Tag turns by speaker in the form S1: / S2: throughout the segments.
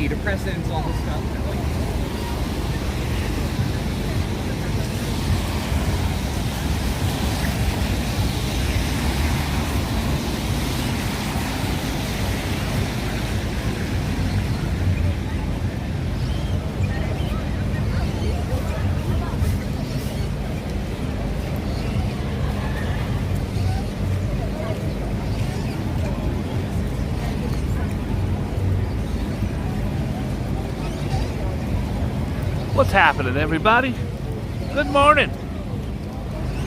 S1: antidepressants, all this stuff.
S2: What's happening, everybody? Good morning.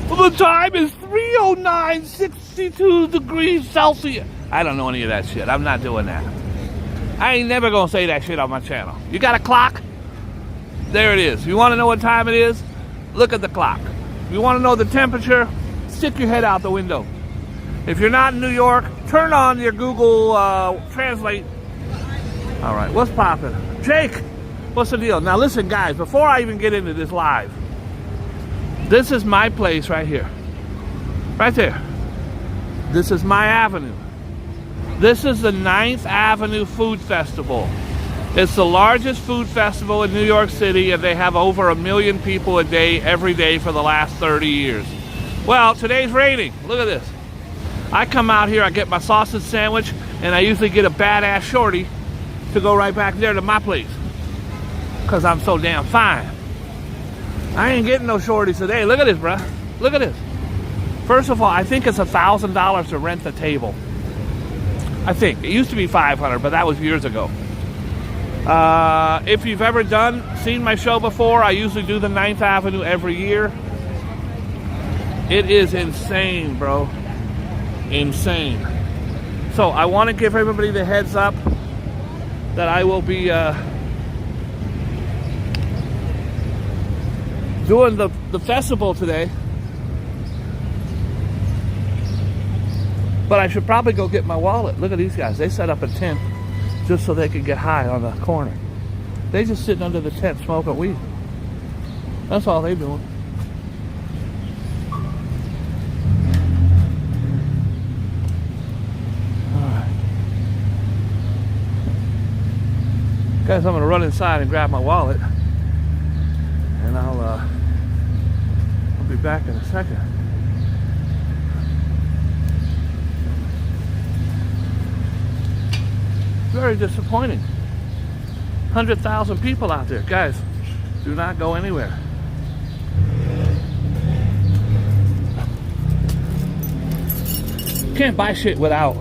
S2: Well, the time is 3:09, 62 degrees Celsius. I don't know any of that shit. I'm not doing that. I ain't never gonna say that shit on my channel. You got a clock? There it is. You want to know what time it is? Look at the clock. You want to know the temperature? Stick your head out the window. If you're not in New York, turn on your Google Translate. All right, what's poppin'? Jake, what's the deal? Now listen, guys, before I even get into this live, this is my place right here. Right there. This is my avenue. This is the 9th Avenue Food Festival. It's the largest food festival in New York City, and they have over 1 million people a day, every day for the last 30 years. Well, today's raining. Look at this. I come out here, I get my sausage sandwich, and I usually get a badass shorty to go right back there to my place, because I'm so damn fine. I ain't getting no shorties today. Look at this, bruh. Look at this. First of all, I think it's $1,000 to rent the table. I think. It used to be $500, but that was years ago. If you've ever seen my show before, I usually do the 9th Avenue every year. It is insane, bro. Insane. So I want to give everybody the heads up that I will be doing the festival today. But I should probably go get my wallet. Look at these guys. They set up a tent just so they could get high on the corner. They just sitting under the tent smoking weed. That's all they doing. Alright. Guys, I'm gonna run inside and grab my wallet. And I'll be back in a second. Very disappointing. 100,000 people out there. Guys, do not go anywhere. Can't buy shit without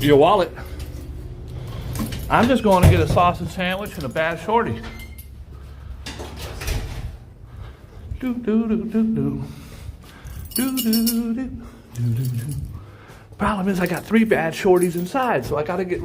S2: your wallet. I'm just going to get a sausage sandwich and a bad shorty. Do do do do do. Do do do do do do. Problem is I got 3 bad shorties inside, so I gotta get.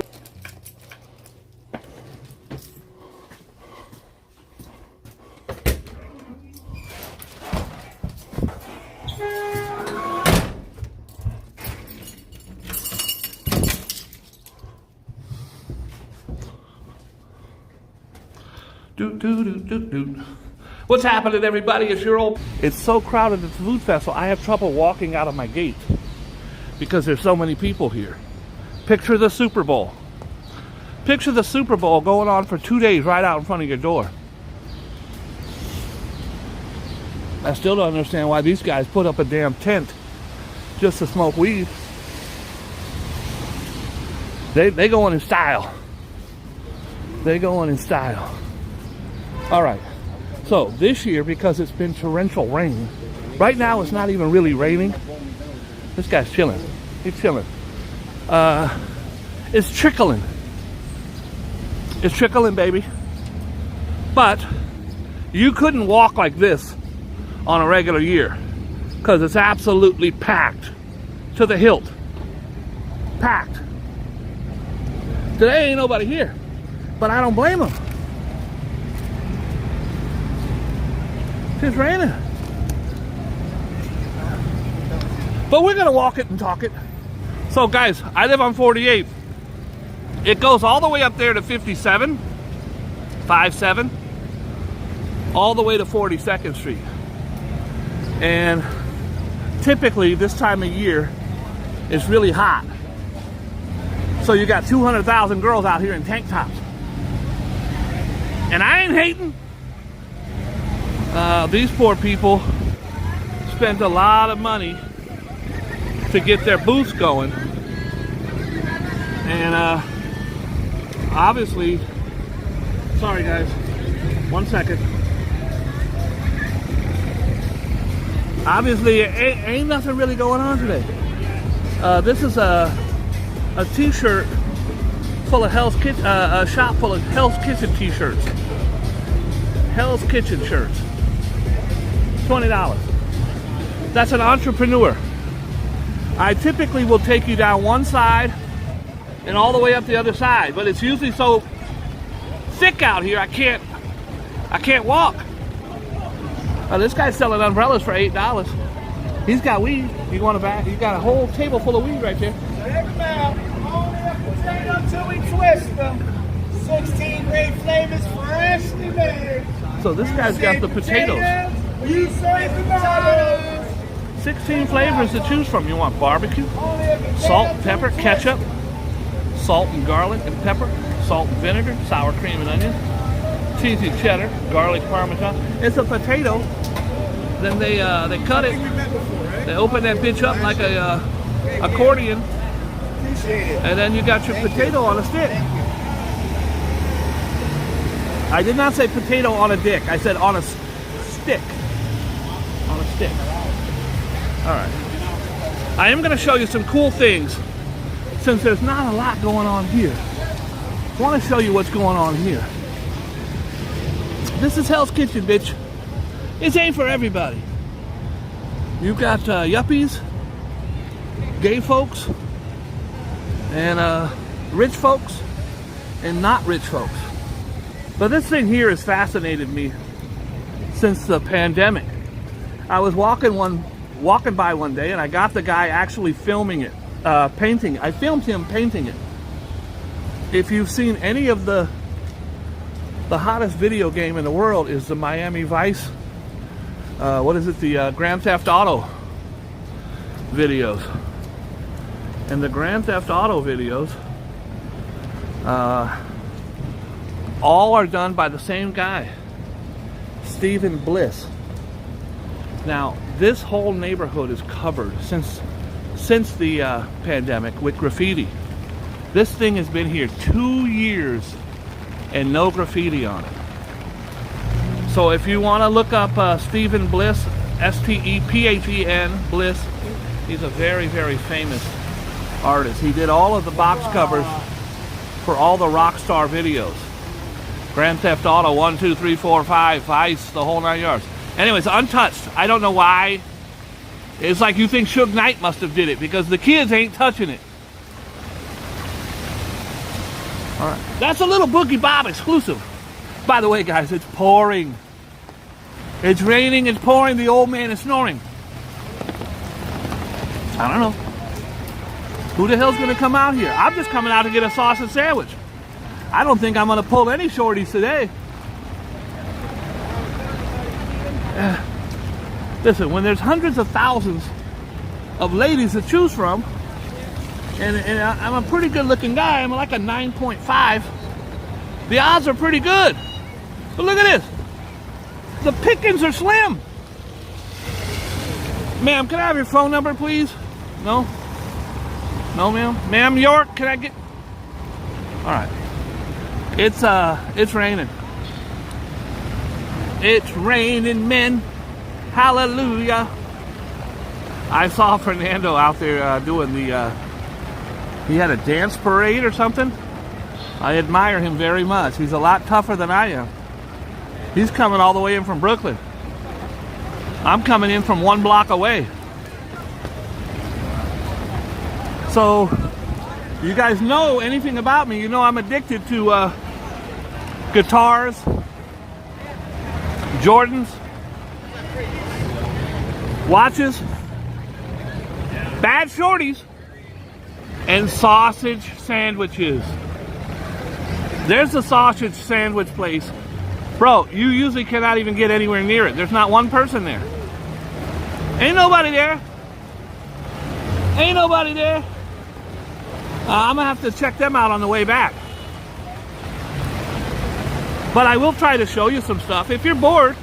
S2: What's happening, everybody? It's your old. It's so crowded at the food festival, I have trouble walking out of my gate because there's so many people here. Picture the Super Bowl. Picture the Super Bowl going on for 2 days right out in front of your door. I still don't understand why these guys put up a damn tent just to smoke weed. They going in style. They going in style. All right. So this year, because it's been torrential rain, right now it's not even really raining. This guy's chilling. He's chilling. It's trickling. It's trickling, baby. But you couldn't walk like this on a regular year because it's absolutely packed to the hilt. Packed. Today ain't nobody here, but I don't blame them. It's raining. But we're gonna walk it and talk it. So guys, I live on 48th. It goes all the way up there to 57, 57, all the way to 42nd Street. And typically this time of year, it's really hot. So you got 200,000 girls out here in tank tops. And I ain't hating. These poor people spent a lot of money to get their booths going. And obviously, sorry guys, 1 second. Obviously, ain't nothing really going on today. This is a t-shirt full of Hell's Kitchen, a shop full of Hell's Kitchen t-shirts. Hell's Kitchen shirts. $20. That's an entrepreneur. I typically will take you down one side and all the way up the other side, but it's usually so thick out here I can't walk. This guy's selling umbrellas for $8. He's got weed. You want a bag? He's got a whole table full of weed right there.
S1: Check them out. Only a potato till we twist them. 16 great flavors, freshly made.
S2: So this guy's got the potatoes.
S1: You say potatoes.
S2: 16 flavors to choose from. You want barbecue, salt, pepper, ketchup, salt and garlic and pepper, salt and vinegar, sour cream and onion, cheesy cheddar, garlic parmesan. It's a potato. Then they cut it. They open that bitch up like a accordion, and then you got your potato on a stick. I did not say potato on a dick. I said on a stick. On a stick. All right. I am going to show you some cool things since there's not a lot going on here. I want to show you what's going on here. This is Hell's Kitchen, bitch. This ain't for everybody. You've got yuppies, gay folks, and rich folks, and not rich folks. But this thing here has fascinated me since the pandemic. I was walking by one day, and I got the guy actually filming it, painting. I filmed him painting it. If you've seen any of the hottest video game in the world is the Miami Vice. What is it? The Grand Theft Auto videos. And the Grand Theft Auto videos all are done by the same guy, Stephen Bliss. Now, this whole neighborhood is covered since the pandemic with graffiti. This thing has been here 2 years and no graffiti on it. So if you want to look up Stephen Bliss, S-T-E-P-H-E-N, Bliss, he's a very, very famous artist. He did all of the box covers for all the Rockstar videos. Grand Theft Auto 1, 2, 3, 4, 5, Vice, the whole 9 yards. Anyways, untouched. I don't know why. It's like you think Suge Knight must have did it because the kids ain't touching it. All right. That's a little Boogie Bob exclusive. By the way, guys, it's pouring. It's raining, it's pouring, the old man is snoring. I don't know. Who the hell's gonna come out here? I'm just coming out to get a sausage sandwich. I don't think I'm gonna pull any shorties today. Listen, when there's hundreds of thousands of ladies to choose from, and I'm a pretty good looking guy, I'm like a 9.5, the odds are pretty good. But look at this. The pickings are slim. Ma'am, can I have your phone number, please? No? No, ma'am? Ma'am York, can I get... All right. It's raining. It's raining, men. Hallelujah. I saw Fernando out there doing the... he had a dance parade or something. I admire him very much. He's a lot tougher than I am. He's coming all the way in from Brooklyn. I'm coming in from 1 block away. So, you guys know anything about me, you know I'm addicted to guitars, Jordans, watches, bad shorties, and sausage sandwiches. There's a sausage sandwich place. Bro, you usually cannot even get anywhere near it. There's not one person there. Ain't nobody there. Ain't nobody there. I'm gonna have to check them out on the way back. But I will try to show you some stuff. If you're bored,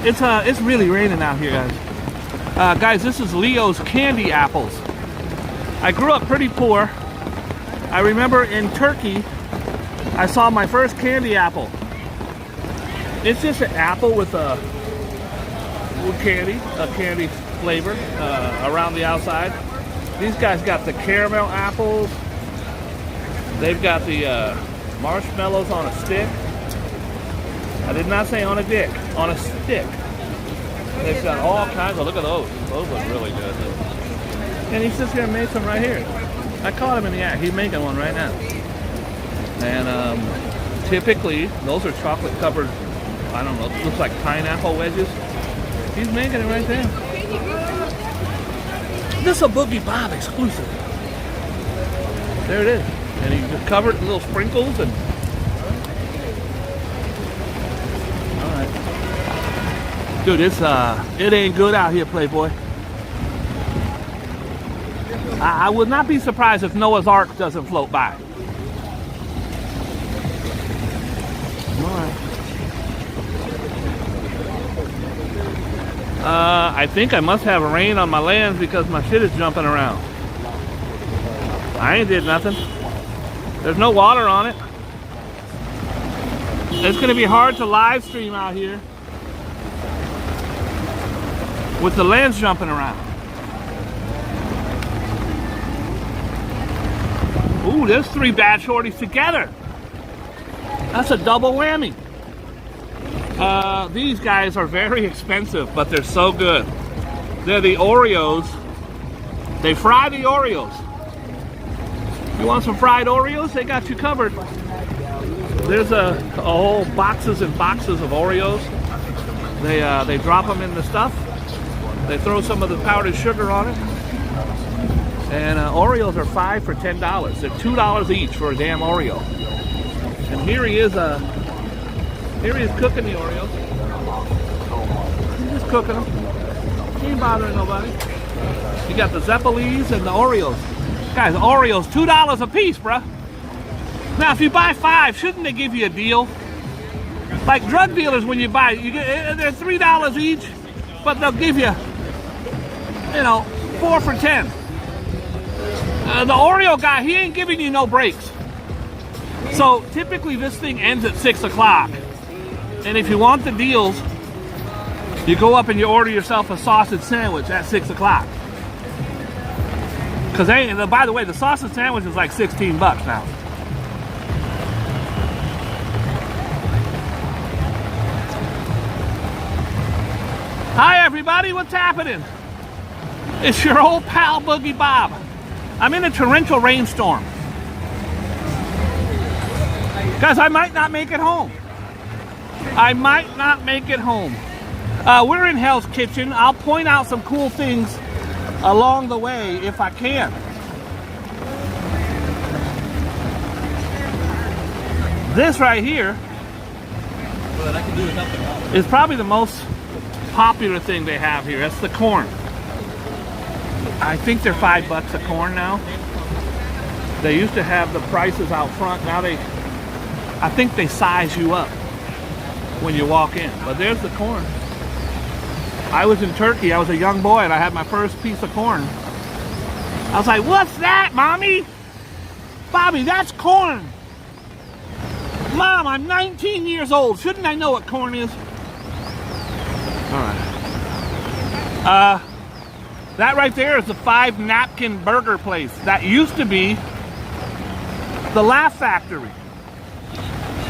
S2: it's really raining out here, guys. Guys, this is Leo's candy apples. I grew up pretty poor. I remember in Turkey, I saw my first candy apple. It's just an apple with a candy flavor around the outside. These guys got the caramel apples. They've got the marshmallows on a stick. I did not say on a dick, on a stick. They've got all kinds of, look at those. Those look really good. And he's just gonna make some right here. I caught him in the act. He's making one right now. And typically, those are chocolate covered, I don't know, it looks like pineapple wedges. He's making it right there. This is a Boogie Bob exclusive. There it is. And he just covered in little sprinkles and... Alright. Dude, it ain't good out here, Playboy. I would not be surprised if Noah's Ark doesn't float by. Alright. I think I must have rain on my lands because my shit is jumping around. I ain't did nothing. There's no water on it. It's going to be hard to live stream out here with the lands jumping around. Ooh, there's 3 bad shorties together. That's a double whammy. These guys are very expensive, but they're so good. They're the Oreos. They fry the Oreos. You want some fried Oreos? They got you covered. There's a whole boxes and boxes of Oreos. They drop them in the stuff. They throw some of the powdered sugar on it. And Oreos are 5 for $10. They're $2 each for a damn Oreo. And here he is cooking the Oreos. He's just cooking them. He ain't bothering nobody. You got the Zeppelis and the Oreos. Guys, Oreos, $2 a piece, bruh. Now, if you buy 5, shouldn't they give you a deal? Like drug dealers, when you buy, they're $3 each, but they'll give you, 4 for 10. The Oreo guy, he ain't giving you no breaks. So typically this thing ends at 6 o'clock. And if you want the deals, you go up and you order yourself a sausage sandwich at 6 o'clock. Because by the way, the sausage sandwich is like $16 now. Hi everybody, what's happening? It's your old pal Boogie Bob. I'm in a torrential rainstorm. Guys, I might not make it home. We're in Hell's Kitchen. I'll point out some cool things along the way if I can. This right here is probably the most popular thing they have here. That's the corn. I think they're $5 a corn now. They used to have the prices out front. Now I think they size you up when you walk in. But there's the corn. I was in Turkey. I was a young boy and I had my first piece of corn. I was like, what's that, Mommy? Bobby, that's corn. Mom, I'm 19 years old. Shouldn't I know what corn is? All right. That right there is the 5 napkin burger place. That used to be the Laugh Factory.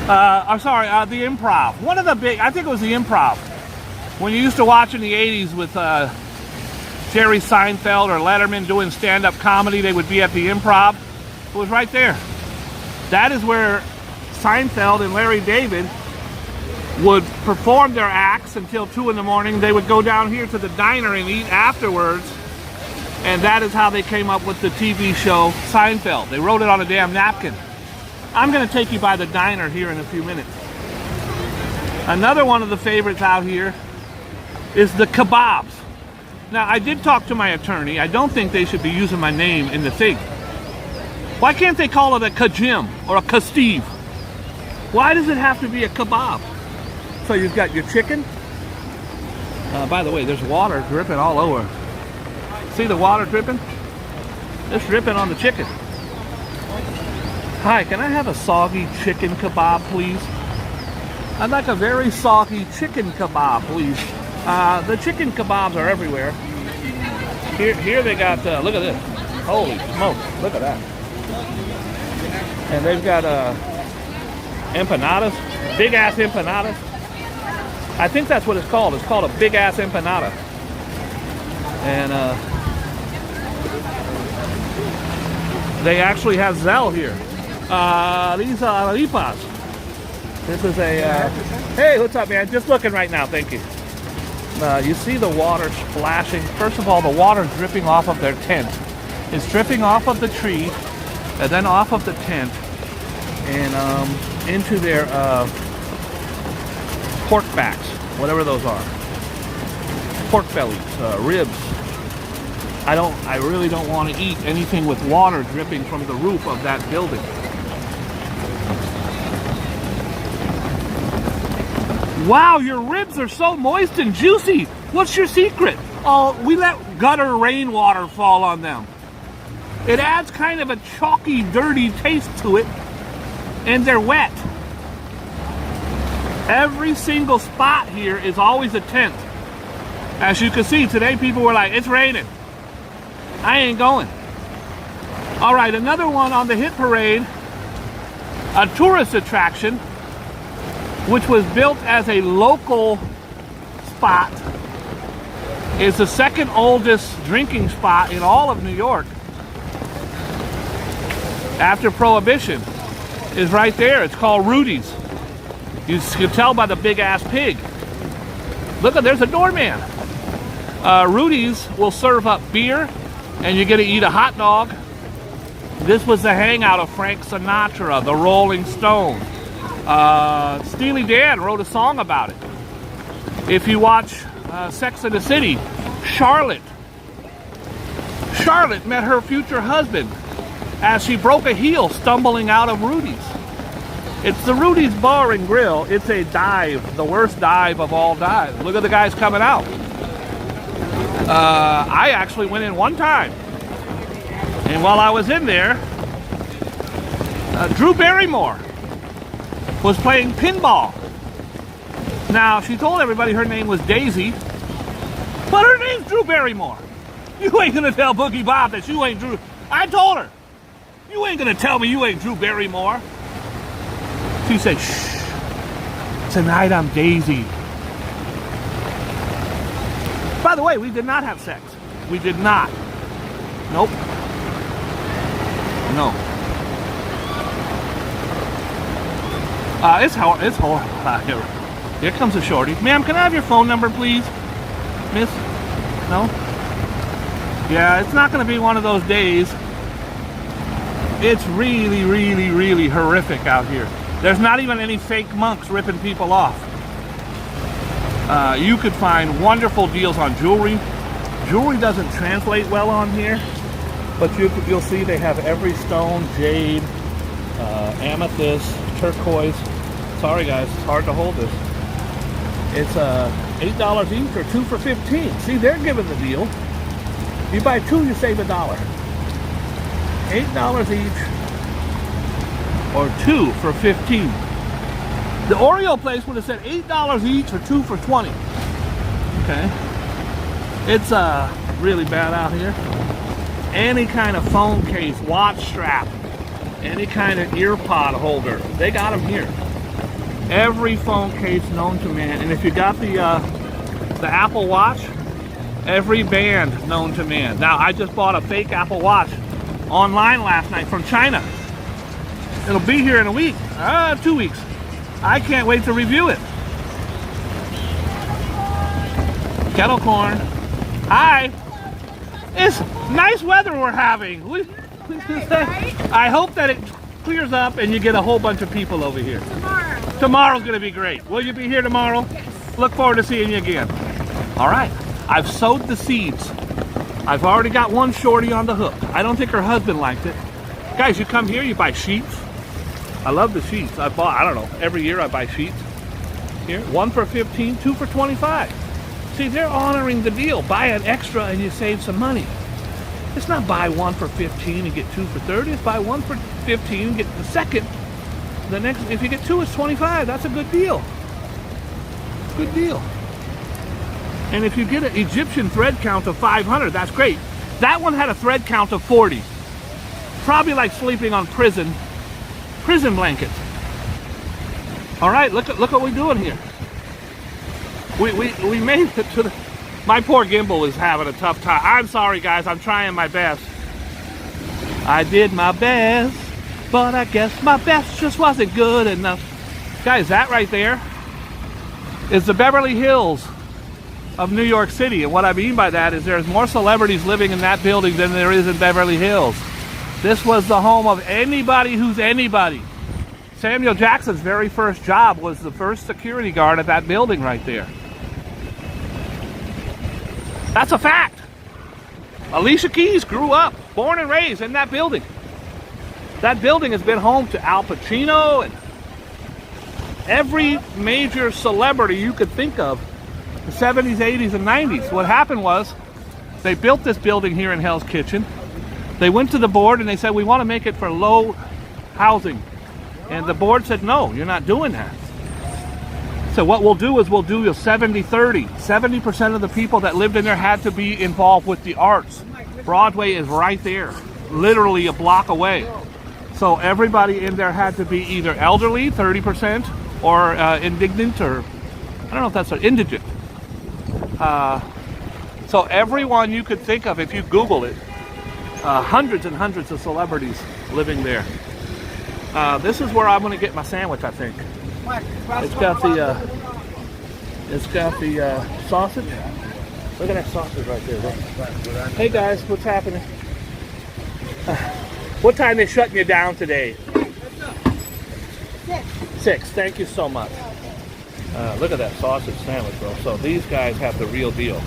S2: The Improv. One of the big, I think it was the Improv. When you used to watch in the 80s with Jerry Seinfeld or Letterman doing stand-up comedy, they would be at the Improv. It was right there. That is where Seinfeld and Larry David would perform their acts until 2 in the morning. They would go down here to the diner and eat afterwards. And that is how they came up with the TV show Seinfeld. They wrote it on a damn napkin. I'm going to take you by the diner here in a few minutes. Another one of the favorites out here is the kebabs. Now, I did talk to my attorney. I don't think they should be using my name in the thing. Why can't they call it a kajim or a kastiv? Why does it have to be a kebab? So you've got your chicken. By the way, there's water dripping all over. See the water dripping? It's dripping on the chicken. Hi, can I have a soggy chicken kebab, please? I'd like a very soggy chicken kebab, please. The chicken kebabs are everywhere. Here they got, look at this. Holy smokes, look at that. And they've got empanadas, big ass empanadas. I think that's what it's called. It's called a big ass empanada. And they actually have Zell here. These are arepas. This is a, hey, what's up, man? Just looking right now, thank you. You see the water splashing. First of all, the water dripping off of their tent. It's dripping off of the tree, and then off of the tent, and into their pork backs, whatever those are. Pork bellies, ribs. I really don't want to eat anything with water dripping from the roof of that building. Wow, your ribs are so moist and juicy. What's your secret? Oh, we let gutter rainwater fall on them. It adds kind of a chalky, dirty taste to it, and they're wet. Every single spot here is always a tent. As you can see, today people were like, it's raining. I ain't going. All right, another one on the hit parade, a tourist attraction, which was built as a local spot, is the second oldest drinking spot in all of New York. After Prohibition, is right there. It's called Rudy's. You can tell by the big ass pig. Look, there's a doorman. Rudy's will serve up beer, and you get to eat a hot dog. This was the hangout of Frank Sinatra, the Rolling Stones. Steely Dan wrote a song about it. If you watch Sex and the City, Charlotte met her future husband as she broke a heel stumbling out of Rudy's. It's the Rudy's Bar and Grill. It's a dive, the worst dive of all dives. Look at the guys coming out. I actually went in one time, and while I was in there, Drew Barrymore was playing pinball. Now, she told everybody her name was Daisy, but her name's Drew Barrymore. You ain't gonna tell Boogie Bob that you ain't Drew. I told her, you ain't gonna tell me you ain't Drew Barrymore. She said, shh, tonight I'm Daisy. By the way, we did not have sex. We did not. Nope. No. It's horrible out here. Here comes a shorty. Ma'am, can I have your phone number, please? Miss? No? Yeah, it's not going to be one of those days. It's really, really, really horrific out here. There's not even any fake monks ripping people off. You could find wonderful deals on jewelry. Jewelry doesn't translate well on here, but you'll see they have every stone, jade, amethyst, turquoise. Sorry guys, it's hard to hold this. It's $8 each or 2 for $15. See, they're giving the deal. You buy 2, you save $1. $8 each or 2 for $15. The Oreo place would have said $8 each or 2 for $20. Okay. It's really bad out here. Any kind of phone case, watch strap, any kind of ear pod holder, they got them here. Every phone case known to man. And if you got the Apple Watch, every band known to man. Now, I just bought a fake Apple Watch online last night from China. It'll be here in a week, 2 weeks. I can't wait to review it. Kettle corn. Hi. It's nice weather we're having. I hope that it clears up and you get a whole bunch of people over here. Tomorrow's going to be great. Will you be here tomorrow? Look forward to seeing you again. All right. I've sowed the seeds. I've already got one shorty on the hook. I don't think her husband liked it. Guys, you come here, you buy sheets. I love the sheets. I don't know, every year I buy sheets. Here, 1 for 15, 2 for 25. See, they're honoring the deal. Buy an extra and you save some money. It's not buy 1 for 15 and get 2 for 30. It's buy 1 for 15 and get the second. The next, if you get 2, it's 25. That's a good deal. Good deal. And if you get an Egyptian thread count of 500, that's great. That one had a thread count of 40. Probably like sleeping on prison blankets. All right, look what we're doing here. We made it to the. My poor gimbal is having a tough time. I'm sorry, guys. I'm trying my best. I did my best, but I guess my best just wasn't good enough. Guys, that right there is the Beverly Hills of New York City. And what I mean by that is there's more celebrities living in that building than there is in Beverly Hills. This was the home of anybody who's anybody. Samuel Jackson's very first job was the first security guard at that building right there. That's a fact. Alicia Keys grew up, born and raised in that building. That building has been home to Al Pacino and every major celebrity you could think of, the 70s, 80s, and 90s. What happened was they built this building here in Hell's Kitchen. They went to the board and they said, we want to make it for low housing. And the board said, no, you're not doing that. So what we'll do is we'll do a 70-30. 70% of the people that lived in there had to be involved with the arts. Broadway is right there, literally a block away. So everybody in there had to be either elderly, 30%, or indigent, or I don't know if that's indigent. So everyone you could think of, if you Google it, hundreds and hundreds of celebrities living there. This is where I'm going to get my sandwich, I think. It's got the sausage. Look at that sausage right there. Look. Hey guys, what's happening? What time they shutting you down today? 6. Thank you so much. Look at that sausage sandwich, bro. So these guys have the real deal.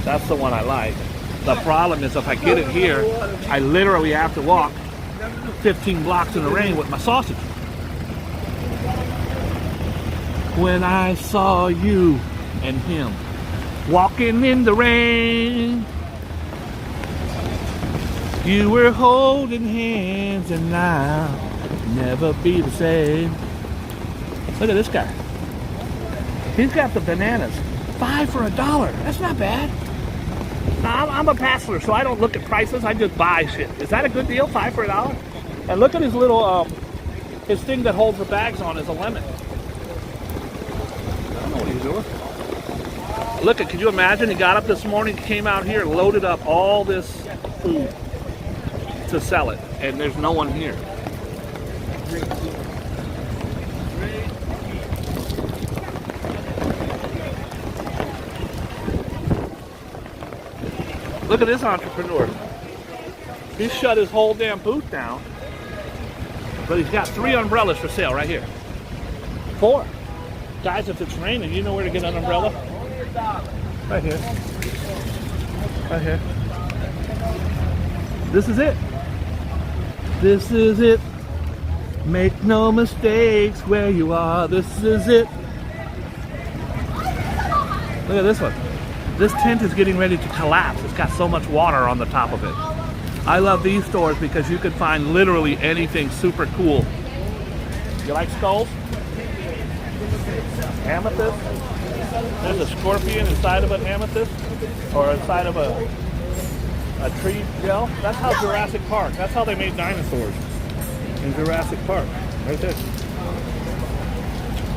S2: That's the one I like. The problem is if I get it here, I literally have to walk 15 blocks in the rain with my sausage. When I saw you and him walking in the rain, you were holding hands and I'll never be the same. Look at this guy. He's got the bananas. 5 for $1. That's not bad. Now, I'm a bachelor, so I don't look at prices. I just buy shit. Is that a good deal? 5 for $1? And look at his little, his thing that holds the bags on is a lemon. I don't know what he's doing. Look, can you imagine? He got up this morning, came out here, and loaded up all this food to sell it, and there's no one here. Look at this entrepreneur. He shut his whole damn booth down, but he's got 3 umbrellas for sale right here. 4. Guys, if it's raining, you know where to get an umbrella? Right here. Right here. This is it. This is it. Make no mistakes where you are. This is it. Look at this one. This tent is getting ready to collapse. It's got so much water on the top of it. I love these stores because you can find literally anything super cool. You like skulls? Amethyst? There's a scorpion inside of an amethyst, or inside of a tree gel. That's how Jurassic Park. That's how they made dinosaurs in Jurassic Park. Right there.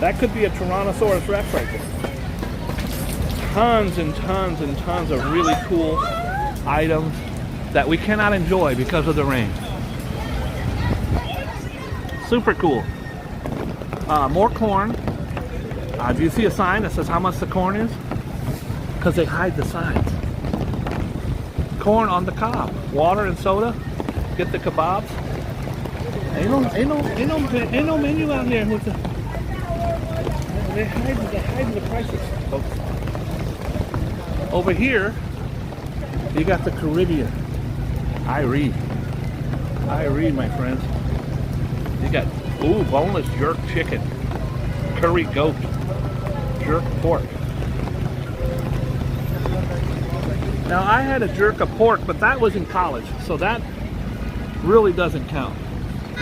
S2: That could be a Tyrannosaurus Rex right there. Tons and tons and tons of really cool items that we cannot enjoy because of the rain. Super cool. More corn. Do you see a sign that says how much the corn is? Because they hide the signs. Corn on the cob. Water and soda. Get the kebabs. Ain't no menu out there with the. They're hiding the prices, folks. Over here, you got the Caribbean. Irie. I read, my friends. You got, ooh, boneless jerk chicken, curry goat, jerk pork. Now, I had a jerk of pork, but that was in college, so that really doesn't count.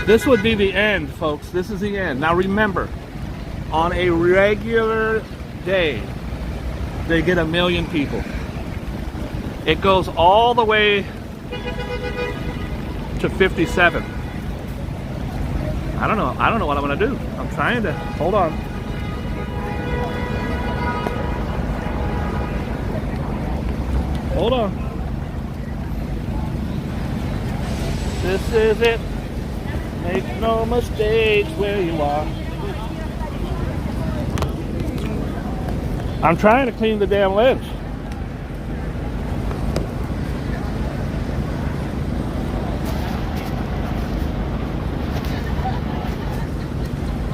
S2: This would be the end, folks. This is the end. Now, remember, on a regular day, they get 1 million people. It goes all the way to 57. I don't know what I'm gonna do. I'm trying to, hold on. Hold on. This is it. Make no mistakes where you are. I'm trying to clean the damn lens.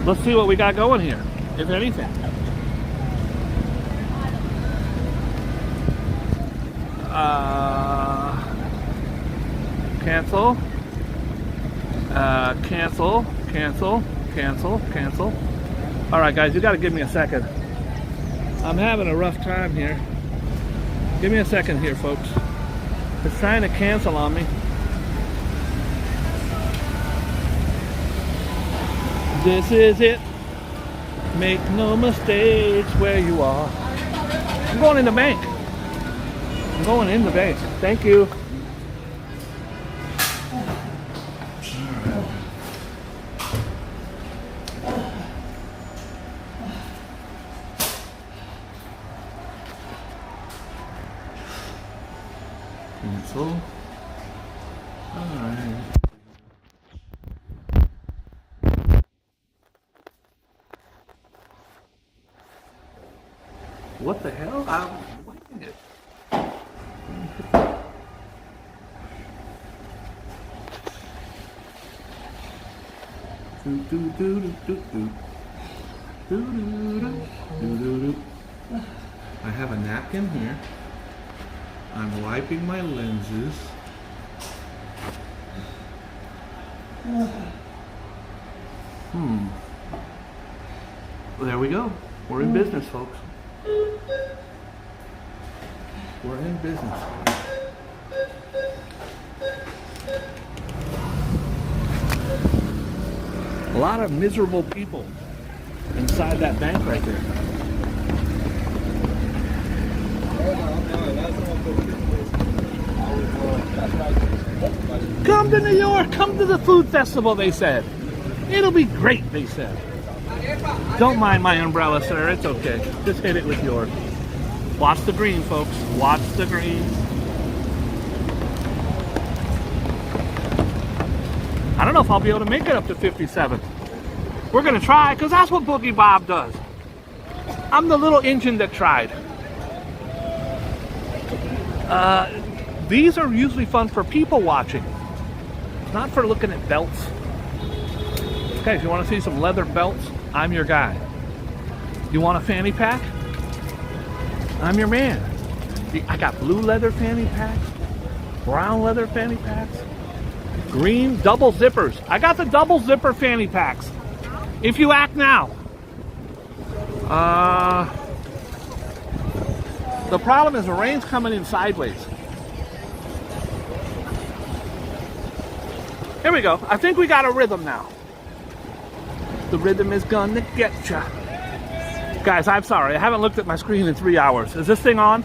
S2: Let's see what we got going here, if anything. Cancel. Cancel. All right, guys, you got to give me a second. I'm having a rough time here. Give me a second here, folks. It's trying to cancel on me. This is it. Make no mistakes where you are. I'm going in the bank. I'm going in the bank. Thank you. Cancel. All right. What the hell? I'm waiting it. I have a napkin here. I'm wiping my lenses. There we go. We're in business, folks. We're in business. A lot of miserable people inside that bank right there. Come to New York, come to the food festival, they said. It'll be great, they said. Don't mind my umbrella, sir, it's okay. Just hit it with yours. Watch the green, folks. Watch the green. I don't know if I'll be able to make it up to 57. We're gonna try, because that's what Boogie Bob does. I'm the little engine that tried. These are usually fun for people watching, not for looking at belts. Okay, if you want to see some leather belts, I'm your guy. You want a fanny pack? I'm your man. I got blue leather fanny packs, brown leather fanny packs, green double zippers. I got the double zipper fanny packs. If you act now. The problem is the rain's coming in sideways. Here we go. I think we got a rhythm now. The rhythm is gonna get ya. Guys, I'm sorry. I haven't looked at my screen in 3 hours. Is this thing on?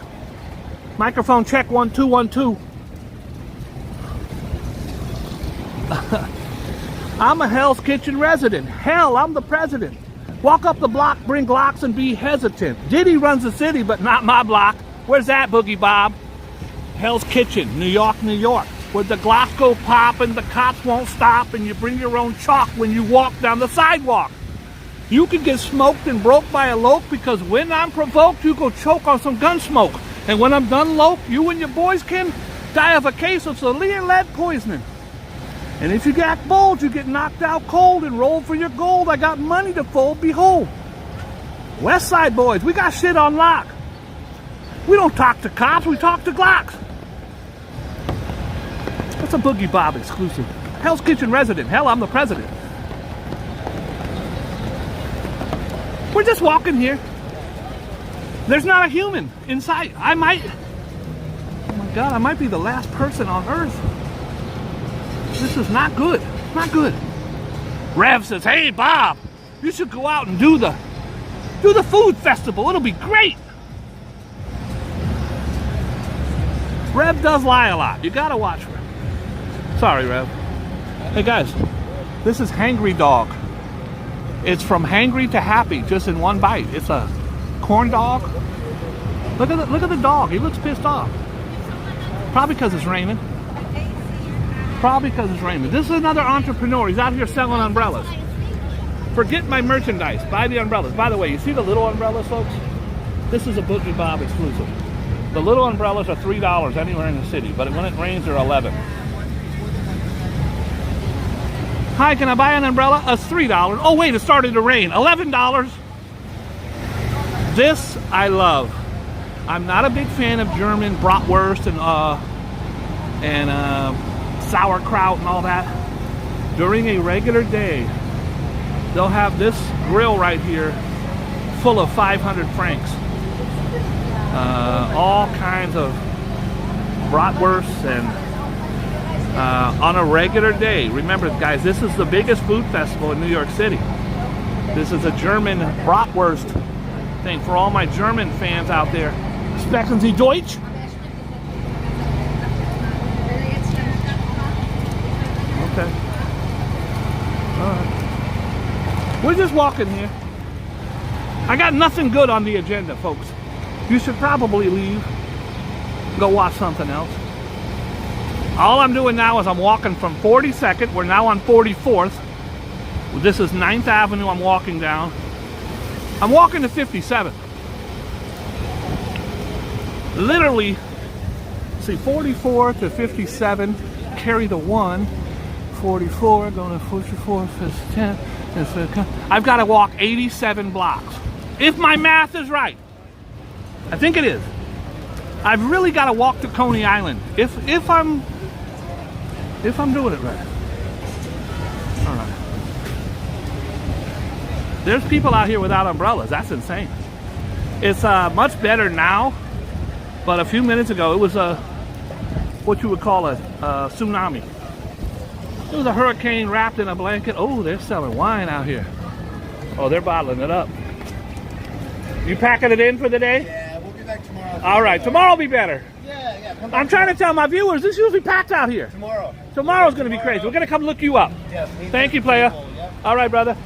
S2: Microphone check 1 2 1 2. I'm a Hell's Kitchen resident. Hell, I'm the president. Walk up the block, bring Glocks, and be hesitant. Diddy runs the city, but not my block. Where's that, Boogie Bob? Hell's Kitchen, New York, New York. Where the Glocks go pop and the cops won't stop, and you bring your own chalk when you walk down the sidewalk. You can get smoked and broke by a loke, because when I'm provoked, you go choke on some gun smoke. And when I'm done loke, you and your boys can die of a case of severe lead poisoning. And if you act bold, you get knocked out cold and roll for your gold. I got money to fold, behold. West Side boys, we got shit on lock. We don't talk to cops, we talk to Glocks. That's a Boogie Bob exclusive. Hell's Kitchen resident. Hell, I'm the president. We're just walking here. There's not a human in sight. Oh my God, I might be the last person on earth. This is not good. Not good. Rev says, hey Bob, you should go out and do the food festival. It'll be great. Rev does lie a lot. You gotta watch Rev. Sorry, Rev. Hey guys, this is Hangry Dog. It's from hangry to happy, just in one bite. It's a corn dog. Look at the dog. He looks pissed off. Probably because it's raining. Probably because it's raining. This is another entrepreneur. He's out here selling umbrellas. Forget my merchandise. Buy the umbrellas. By the way, you see the little umbrellas, folks? This is a Boogie Bob exclusive. The little umbrellas are $3 anywhere in the city, but when it rains, they're $11. Hi, can I buy an umbrella? It's $3. Oh wait, it started to rain. $11. This I love. I'm not a big fan of German bratwurst and sauerkraut and all that. During a regular day, they'll have this grill right here full of 500 francs. All kinds of bratwursts and on a regular day. Remember, guys, this is the biggest food festival in New York City. This is a German bratwurst thing for all my German fans out there. Sprechen Sie Deutsch? Okay. All right. We're just walking here. I got nothing good on the agenda, folks. You should probably leave. Go watch something else. All I'm doing now is I'm walking from 42nd. We're now on 44th. This is 9th Avenue I'm walking down. I'm walking to 57th. Literally, see, 44 to 57, carry the 1. 44, going to 44, 10. I've got to walk 87 blocks. If my math is right. I think it is. I've really got to walk to Coney Island. If I'm doing it right. All right. There's people out here without umbrellas. That's insane. It's much better now, but a few minutes ago it was what you would call a tsunami. It was a hurricane wrapped in a blanket. Oh, they're selling wine out here. Oh, they're bottling it up. You packing it in for the day?
S1: Yeah, we'll be back tomorrow.
S2: All right, tomorrow will be better.
S1: Yeah.
S2: I'm trying to tell my viewers, this is usually packed out here. Tomorrow's going to be crazy. We're going to come look you up.
S1: Yeah,
S2: thank you, playa.
S1: Yep.
S2: All right, brother.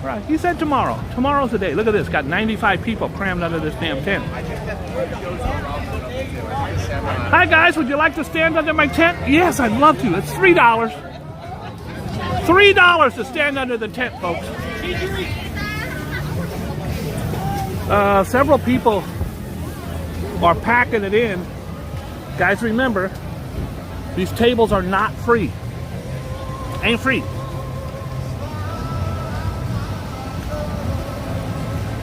S2: All right, he said tomorrow. Tomorrow's the day. Look at this. Got 95 people crammed under this damn tent. Hi, guys. Would you like to stand under my tent? Yes, I'd love to. It's $3. $3 to stand under the tent, folks. Several people are packing it in. Guys, remember, these tables are not free. Ain't free.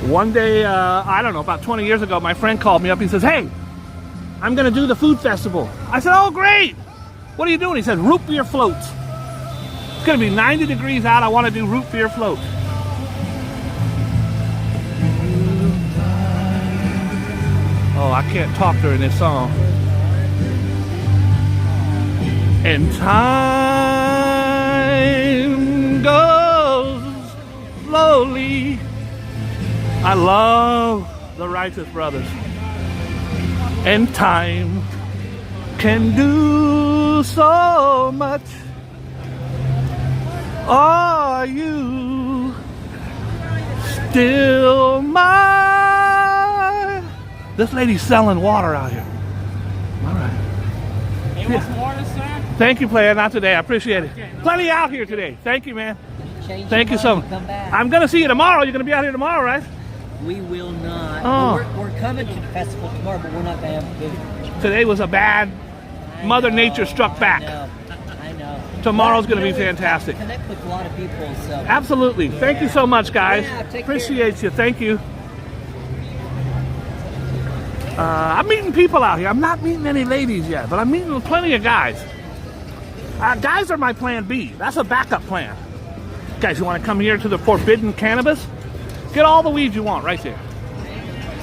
S2: One day, I don't know, about 20 years ago, my friend called me up. He says, hey, I'm going to do the food festival. I said, oh, great. What are you doing? He said, root beer floats. It's going to be 90 degrees out. I want to do root beer floats. Oh, I can't talk during this song. And time goes slowly. I love the Righteous Brothers. And time can do so much. Are you still mine? This lady's selling water out here. All right.
S1: Hey, want some water, sir?
S2: Thank you, player. Not today. I appreciate it. Plenty out here today. Thank you, man. Thank you so much. I'm going to see you tomorrow. You're going to be out here tomorrow, right?
S3: We will not.
S2: Oh.
S3: We're coming to the festival tomorrow, but we're not going to have food.
S2: Today was a bad Mother Nature struck back.
S3: I know.
S2: Tomorrow's going to be fantastic.
S3: Connect with a lot of people, so.
S2: Absolutely. Thank you so much, guys.
S3: Yeah, take
S2: Appreciate you. Thank you. I'm meeting people out here. I'm not meeting any ladies yet, but I'm meeting plenty of guys. Guys are my plan B. That's a backup plan. Guys, you want to come here to the forbidden cannabis? Get all the weed you want right there.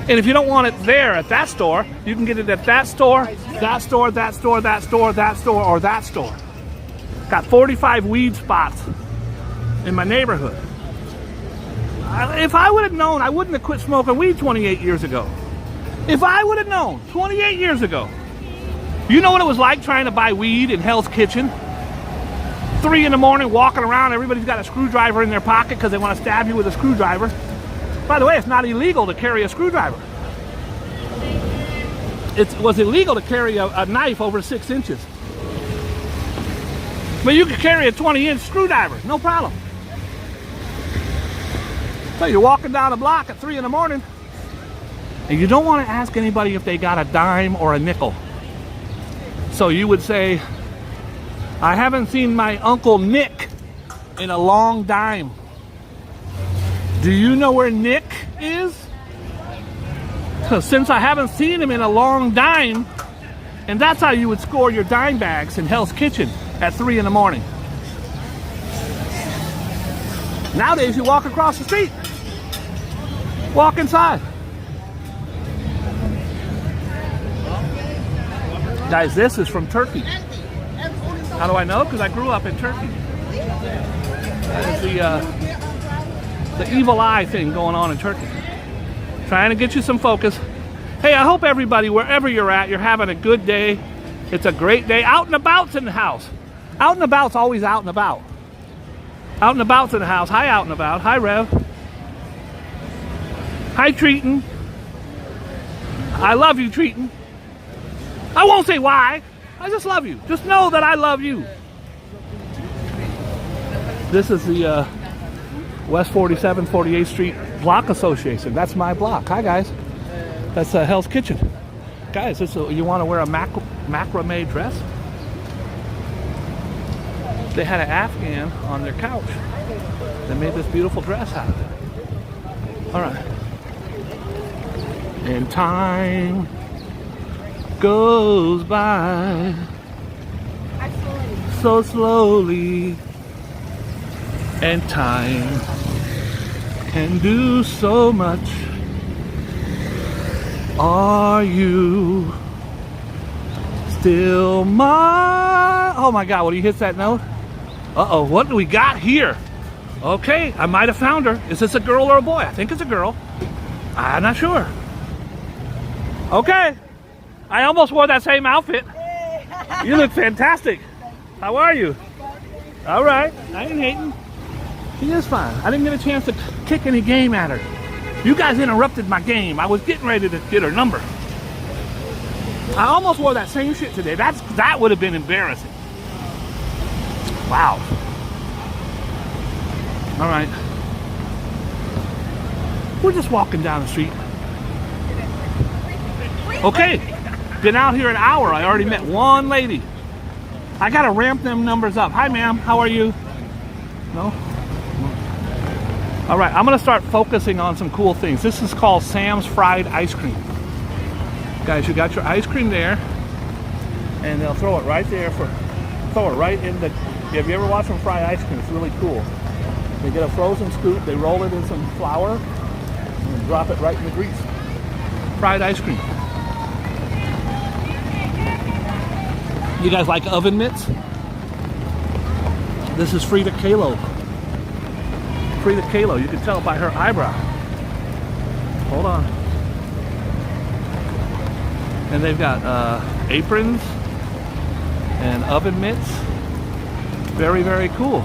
S2: And if you don't want it there at that store, you can get it at that store, that store, that store, that store, that store, or that store. Got 45 weed spots in my neighborhood. If I would have known, I wouldn't have quit smoking weed 28 years ago. If I would have known 28 years ago. You know what it was like trying to buy weed in Hell's Kitchen? 3 in the morning, walking around, everybody's got a screwdriver in their pocket because they want to stab you with a screwdriver. By the way, it's not illegal to carry a screwdriver. It was illegal to carry a knife over 6 inches. But you could carry a 20-inch screwdriver, no problem. So you're walking down a block at 3 in the morning, and you don't want to ask anybody if they got a dime or a nickel. So you would say, I haven't seen my Uncle Nick in a long time. Do you know where Nick is? Since I haven't seen him in a long time, and that's how you would score your dime bags in Hell's Kitchen at 3 in the morning. Nowadays, you walk across the street. Walk inside. Guys, this is from Turkey. How do I know? Because I grew up in Turkey. That is the evil eye thing going on in Turkey. Trying to get you some focus. Hey, I hope everybody, wherever you're at, you're having a good day. It's a great day. Out and about's in the house. Out and about's always out and about. Out and about's in the house. Hi, Out and About. Hi, Rev. Hi, Treatin'. I love you, Treatin'. I won't say why. I just love you. Just know that I love you. This is the West 47th, 48th Street Block Association. That's my block. Hi, guys. That's Hell's Kitchen. Guys, you want to wear a macrame dress? They had an Afghan on their couch. They made this beautiful dress out of it. All right. And time goes by so slowly, and time can do so much. Are you still mine? Oh my God, when he hits that note. Uh-oh, what do we got here? Okay, I might have found her. Is this a girl or a boy? I think it's a girl. I'm not sure. Okay. I almost wore that same outfit. You look fantastic. How are you? All right. I ain't hating. She is fine. I didn't get a chance to kick any game at her. You guys interrupted my game. I was getting ready to get her number. I almost wore that same shit today. That would have been embarrassing. Wow. All right. We're just walking down the street. Okay. Been out here an hour. I already met one lady. I gotta ramp them numbers up. Hi, ma'am. How are you? No? All right. I'm gonna start focusing on some cool things. This is called Sam's Fried Ice Cream. Guys, you got your ice cream there, and they'll throw it right there throw it right in the. Have you ever watched them fry ice cream? It's really cool. They get a frozen scoop, they roll it in some flour, and drop it right in the grease. Fried ice cream. You guys like oven mitts? This is Frida Kahlo. Frida Kahlo, you can tell by her eyebrow. Hold on. And they've got aprons and oven mitts. Very, very cool.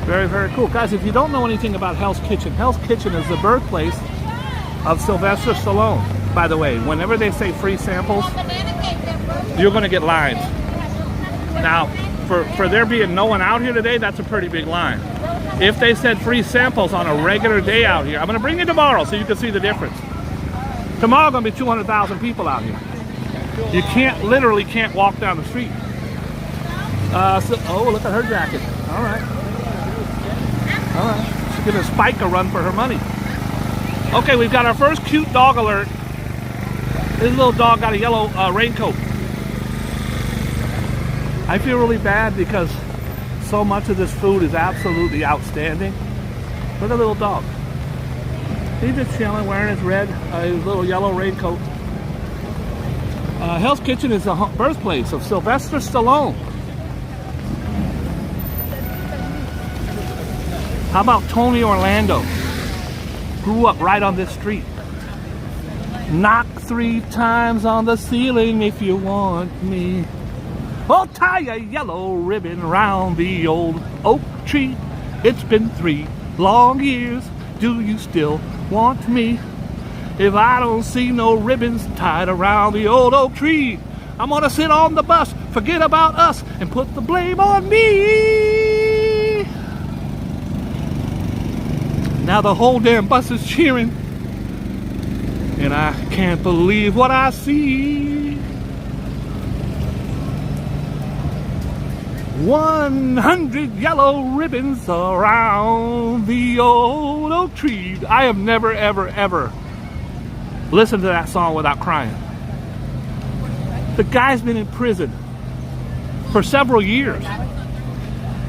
S2: Very, very cool. Guys, if you don't know anything about Hell's Kitchen is the birthplace of Sylvester Stallone. By the way, whenever they say free samples, you're going to get lines. Now, for there being no one out here today, that's a pretty big line. If they said free samples on a regular day out here, I'm going to bring you tomorrow so you can see the difference. Tomorrow going to be 200,000 people out here. You literally can't walk down the street. Oh, look at her jacket. All right. All right. She's giving Spike a run for her money. Okay, we've got our first cute dog alert. This little dog got a yellow raincoat. I feel really bad because so much of this food is absolutely outstanding. Look at the little dog. He's just chilling, wearing his his little yellow raincoat. Hell's Kitchen is the birthplace of Sylvester Stallone. How about Tony Orlando? Grew up right on this street. Knock 3 times on the ceiling if you want me. Oh, tie a yellow ribbon round the old oak tree. It's been 3 long years. Do you still want me? If I don't see no ribbons tied around the old oak tree, I'm gonna sit on the bus, forget about us, and put the blame on me. Now the whole damn bus is cheering, and I can't believe what I see. 100 yellow ribbons around the old oak tree. I have never, ever, ever listened to that song without crying. The guy's been in prison for several years.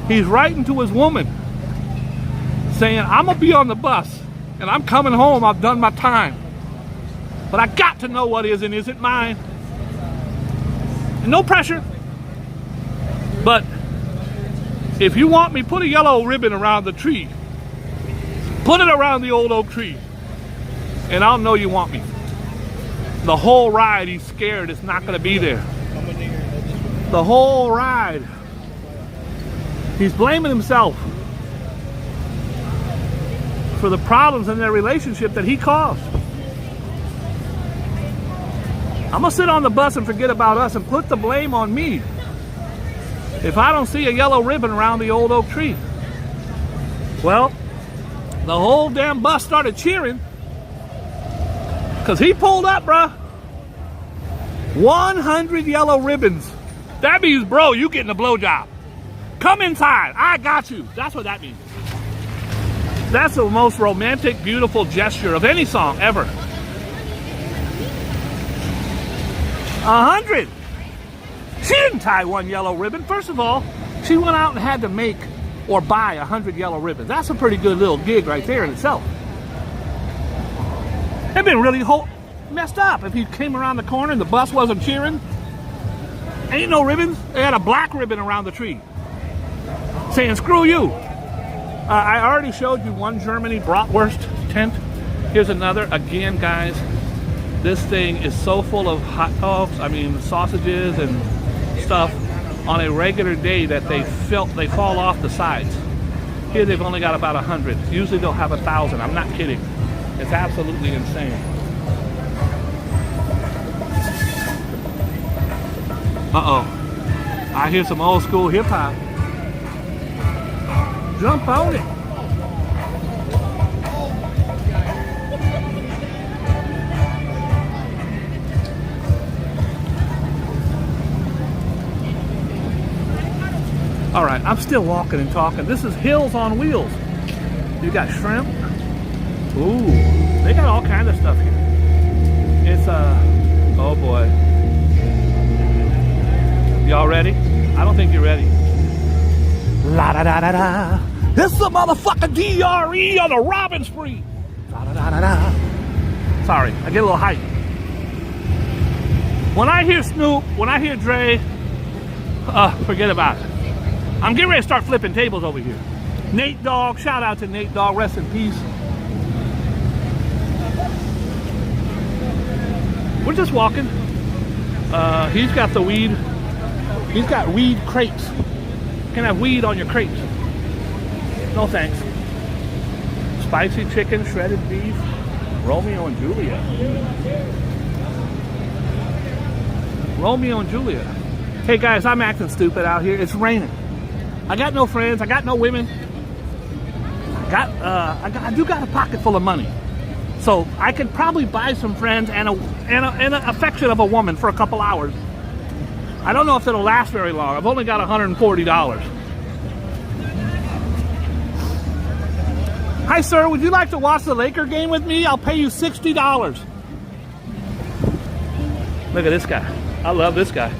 S2: He's writing to his woman saying, I'm gonna be on the bus and I'm coming home, I've done my time. But I got to know what is and isn't mine. And no pressure. But if you want me, put a yellow ribbon around the tree. Put it around the old oak tree. And I'll know you want me. The whole ride, he's scared it's not gonna be there. The whole ride. He's blaming himself for the problems in their relationship that he caused. I'm gonna sit on the bus and forget about us and put the blame on me if I don't see a yellow ribbon around the old oak tree. Well, the whole damn bus started cheering because he pulled up, bruh. 100 yellow ribbons. That means, bro, you getting a blowjob. Come inside, I got you. That's what that means. That's the most romantic, beautiful gesture of any song ever. 100. She didn't tie 1 yellow ribbon. First of all, she went out and had to make or buy 100 yellow ribbons. That's a pretty good little gig right there in itself. It'd been really messed up if he came around the corner and the bus wasn't cheering. Ain't no ribbons. They had a black ribbon around the tree saying, screw you. I already showed you one Germany bratwurst tent. Here's another. Again, guys, this thing is so full of hot dogs, sausages and stuff on a regular day that they fall off the sides. Here they've only got about 100. Usually they'll have 1,000. I'm not kidding. It's absolutely insane. Uh-oh. I hear some old school hip hop. Jump on it. All right, I'm still walking and talking. This is Hills on Wheels. You got shrimp. Ooh, they got all kinds of stuff here. It's oh boy. Y'all ready? I don't think you're ready. La da da da da. This is a motherfucking DRE on a robbing spree. La da da da da. Sorry, I get a little hype. When I hear Snoop, when I hear Dre, forget about it. I'm getting ready to start flipping tables over here. Nate Dogg, shout out to Nate Dogg, rest in peace. We're just walking. He's got the weed. He's got weed crates. You can have weed on your crates. No thanks. Spicy chicken, shredded beef, Romeo and Juliet. Romeo and Juliet. Hey guys, I'm acting stupid out here. It's raining. I got no friends. I got no women. I do got a pocket full of money, so I could probably buy some friends and an affection of a woman for a couple hours. I don't know if it'll last very long. I've only got $140. Hi, sir. Would you like to watch the Laker game with me? I'll pay you $60. Look at this guy. I love this guy.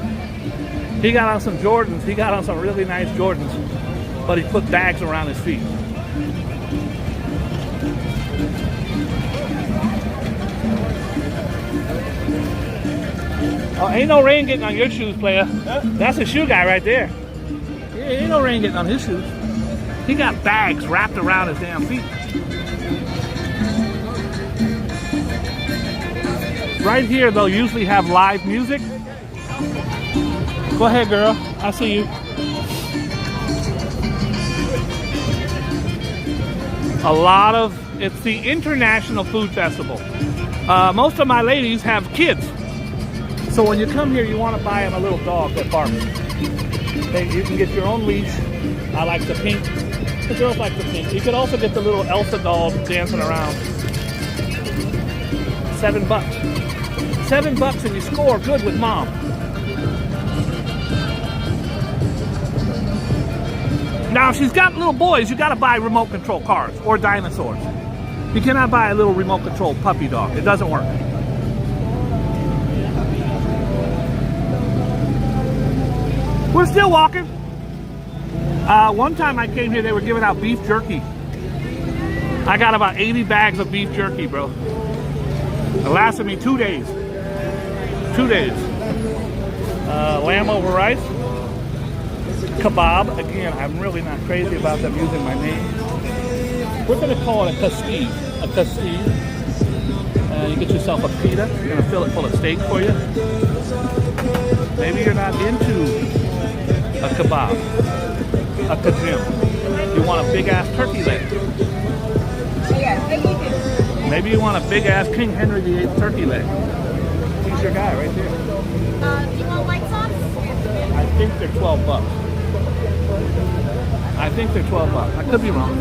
S2: He got on some Jordans. He got on some really nice Jordans, but he put bags around his feet. Oh, ain't no rain getting on your shoes, player. That's a shoe guy right there. Yeah, ain't no rain getting on his shoes. He got bags wrapped around his damn feet. Right here, they'll usually have live music. Go ahead, girl. I see you. It's the International Food Festival. Most of my ladies have kids. So when you come here, you want to buy them a little dog that barks. You can get your own leash. I like the pink. The girls like the pink. You could also get the little Elsa doll dancing around. $7. $7 and you score good with mom. Now, if she's got little boys, you got to buy remote control cars or dinosaurs. You cannot buy a little remote control puppy dog. It doesn't work. We're still walking. One time I came here, they were giving out beef jerky. I got about 80 bags of beef jerky, bro. It lasted me 2 days. 2 days. Lamb over rice. Kebab. Again, I'm really not crazy about them using my name. We're going to call it a casquille. A casquille. You get yourself a pita. You're going to fill it full of steak for you. Maybe you're not into a kebab, a kajim. You want a big ass turkey leg. Maybe you want a big ass King Henry VIII turkey leg. He's your guy right there.
S4: Do you want white sauce?
S2: I think they're $12. I think they're $12. I could be wrong.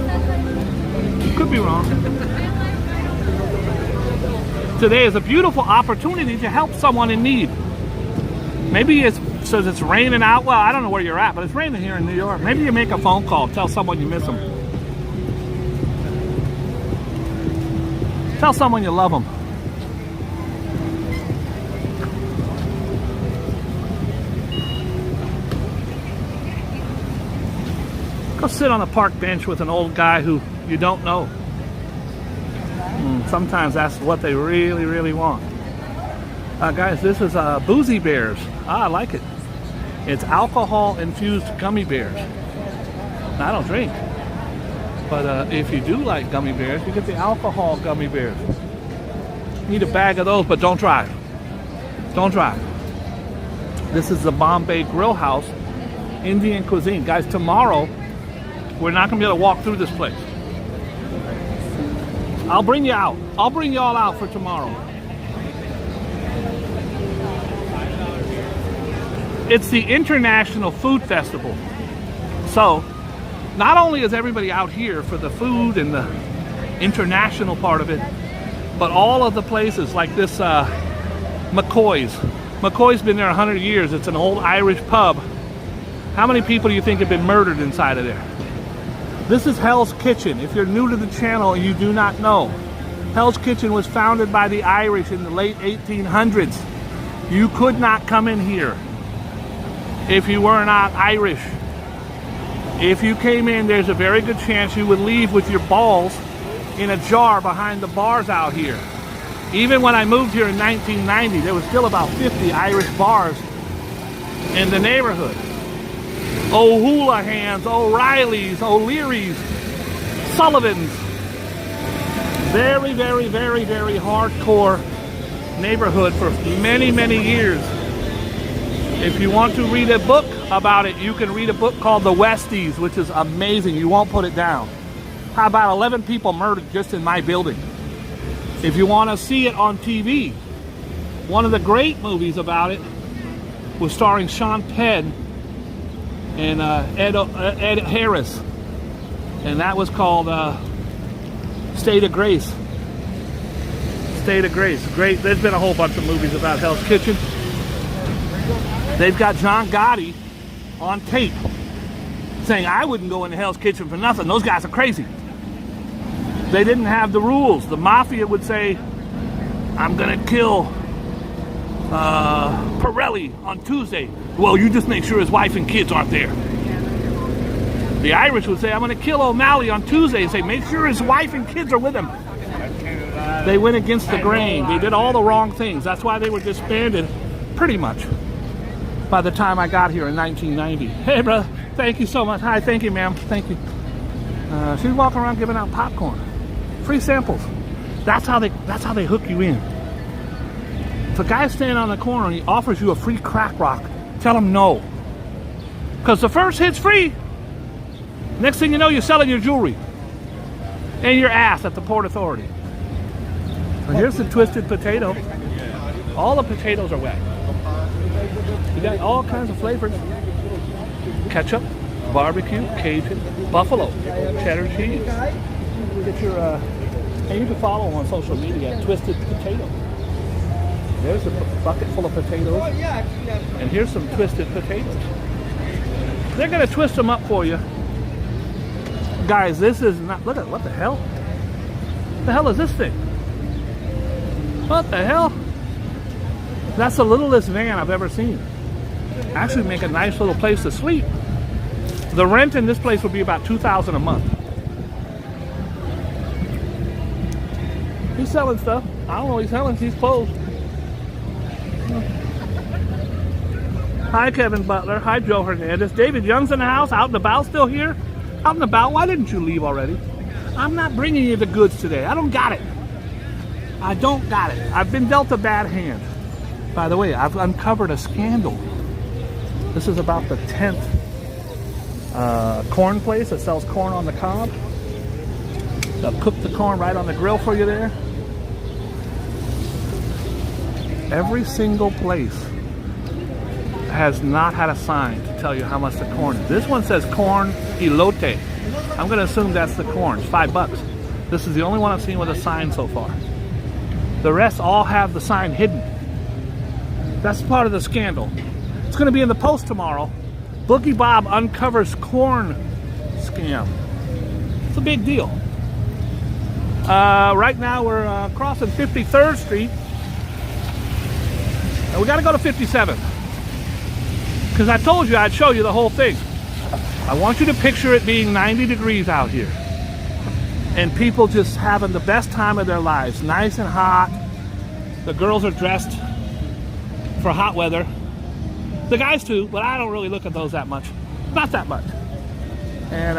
S2: Could be wrong. Today is a beautiful opportunity to help someone in need. Maybe it says it's raining out. Well, I don't know where you're at, but it's raining here in New York. Maybe you make a phone call, tell someone you miss them. Tell someone you love them. Go sit on a park bench with an old guy who you don't know. Sometimes that's what they really, really want. Guys, this is Boozy Bears. I like it. It's alcohol-infused gummy bears. Now, I don't drink. But if you do like gummy bears, you get the alcohol gummy bears. Need a bag of those, but don't drive. Don't drive. This is the Bombay Grill House, Indian cuisine. Guys, tomorrow, we're not going to be able to walk through this place. I'll bring you out. I'll bring you all out for tomorrow. It's the International Food Festival. So, not only is everybody out here for the food and the international part of it, but all of the places like this McCoy's. McCoy's been there 100 years. It's an old Irish pub. How many people do you think have been murdered inside of there? This is Hell's Kitchen. If you're new to the channel and you do not know, Hell's Kitchen was founded by the Irish in the late 1800s. You could not come in here if you were not Irish. If you came in, there's a very good chance you would leave with your balls in a jar behind the bars out here. Even when I moved here in 1990, there was still about 50 Irish bars in the neighborhood. O'Hoolahans, O'Reillys, O'Learys, Sullivans. Very, very, very, very hardcore neighborhood for many, many years. If you want to read a book about it, you can read a book called The Westies, which is amazing. You won't put it down. How about 11 people murdered just in my building? If you want to see it on TV, one of the great movies about it was starring Sean Penn and Ed Harris. And that was called State of Grace. State of Grace. Great. There's been a whole bunch of movies about Hell's Kitchen. They've got John Gotti on tape saying, I wouldn't go into Hell's Kitchen for nothing. Those guys are crazy. They didn't have the rules. The mafia would say, I'm going to kill Pirelli on Tuesday. Well, you just make sure his wife and kids aren't there. The Irish would say, I'm going to kill O'Malley on Tuesday and say, make sure his wife and kids are with him. They went against the grain. They did all the wrong things. That's why they were disbanded, pretty much, by the time I got here in 1990. Hey, brother, thank you so much. Hi, thank you, ma'am. Thank you. She's walking around giving out popcorn. Free samples. That's how they hook you in. If a guy's standing on the corner and he offers you a free crack rock, tell him no. Because the first hit's free. Next thing you know, you're selling your jewelry and your ass at the Port Authority. And here's the twisted potato. All the potatoes are wet. You got all kinds of flavors. Ketchup, barbecue, Cajun, buffalo, cheddar cheese. Get your, and you can follow them on social media at Twisted Potato. There's a bucket full of potatoes. And here's some twisted potatoes. They're going to twist them up for you. Guys, this is not, look at, what the hell? What the hell is this thing? What the hell? That's the littlest van I've ever seen. Actually make a nice little place to sleep. The rent in this place would be about $2,000 a month. He's selling stuff. I don't know what he's selling. He's closed. Hi, Kevin Butler. Hi, Joe Hernandez. David Young's in the house. Out and about, still here? Out and about? Why didn't you leave already? I'm not bringing you the goods today. I don't got it. I don't got it. I've been dealt a bad hand. By the way, I've uncovered a scandal. This is about the 10th corn place that sells corn on the cob. They'll cook the corn right on the grill for you there. Every single place has not had a sign to tell you how much the corn is. This one says corn elote. I'm going to assume that's the corn. It's $5. This is the only one I've seen with a sign so far. The rest all have the sign hidden. That's part of the scandal. It's going to be in the Post tomorrow. Boogie Bob uncovers corn scam. It's a big deal. Right now we're crossing 53rd Street. And we got to go to 57th. Because I told you I'd show you the whole thing. I want you to picture it being 90 degrees out here. And people just having the best time of their lives. Nice and hot. The girls are dressed for hot weather. The guys too, but I don't really look at those that much. Not that much. And,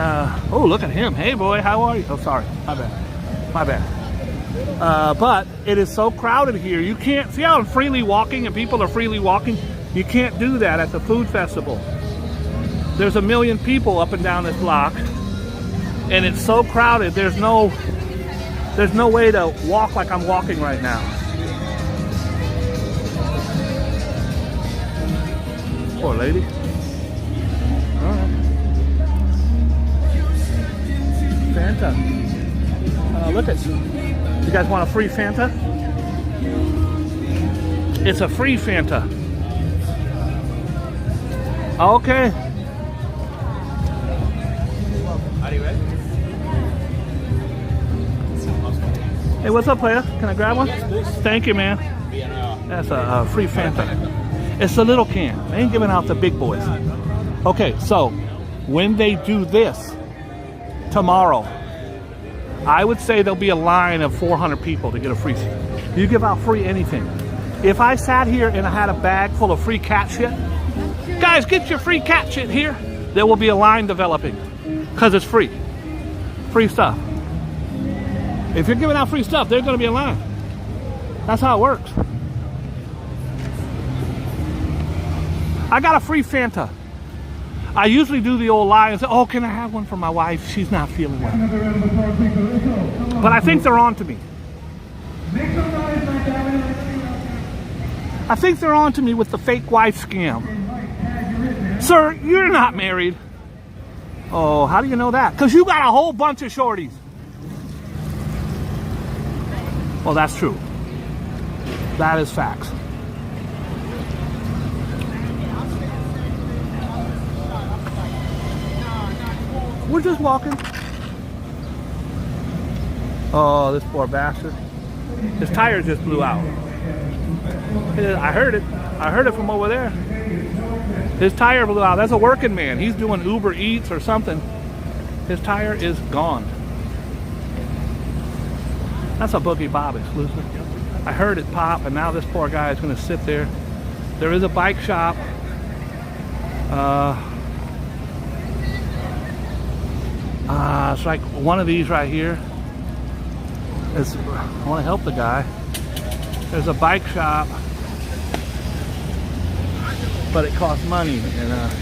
S2: oh, look at him. Hey, boy, how are you? Oh, sorry. My bad. My bad. But it is so crowded here. You can't, see how I'm freely walking and people are freely walking? You can't do that at the food festival. There's a million people up and down this block. And it's so crowded, there's no way to walk like I'm walking right now. Poor lady. All right. Fanta. Look at, you guys want a free Fanta? It's a free Fanta. Okay.
S1: Are you ready?
S2: Hey, what's up, player? Can I grab one? Thank you, man. That's a free Fanta. It's a little can. They ain't giving out the big boys. Okay, so when they do this tomorrow, I would say there'll be a line of 400 people to get a free. You give out free anything. If I sat here and I had a bag full of free cat shit, guys, get your free cat shit here. There will be a line developing because it's free. Free stuff. If you're giving out free stuff, there's going to be a line. That's how it works. I got a free Fanta. I usually do the old lie and say, oh, can I have one for my wife? She's not feeling well. But I think they're on to me. I think they're on to me with the fake wife scam. Sir, you're not married. Oh, how do you know that? Because you got a whole bunch of shorties. Well, that's true. That is facts. We're just walking. Oh, this poor bastard. His tire just blew out. I heard it. I heard it from over there. His tire blew out. That's a working man. He's doing Uber Eats or something. His tire is gone. That's a Boogie Bob exclusive. I heard it pop, and now this poor guy is going to sit there. There is a bike shop. It's like one of these right here. I want to help the guy. There's a bike shop, but it costs money. And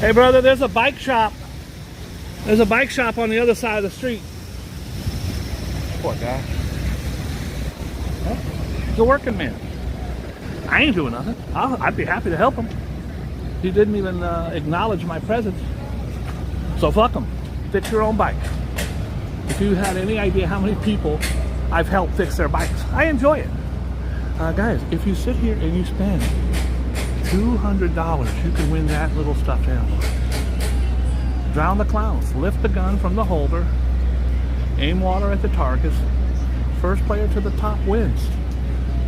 S2: hey, brother, there's a bike shop. There's a bike shop on the other side of the street. Poor guy. He's a working man. I ain't doing nothing. I'd be happy to help him. He didn't even acknowledge my presence. So fuck him. Fix your own bike. If you had any idea how many people I've helped fix their bikes, I enjoy it. Guys, if you sit here and you spend $200, you can win that little stuffed animal. Drown the clowns. Lift the gun from the holder. Aim water at the targets. First player to the top wins.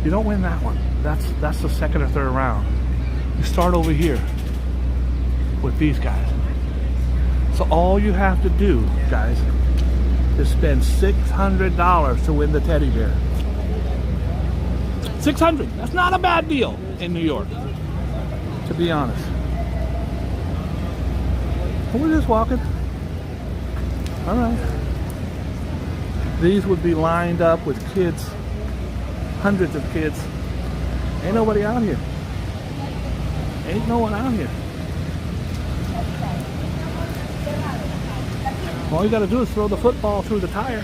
S2: You don't win that one. That's the second or third round. You start over here with these guys. So all you have to do, guys, is spend $600 to win the teddy bear. $600. That's not a bad deal in New York, to be honest. We're just walking. All right. These would be lined up with kids, hundreds of kids. Ain't nobody out here. Ain't no one out here. All you gotta do is throw the football through the tire.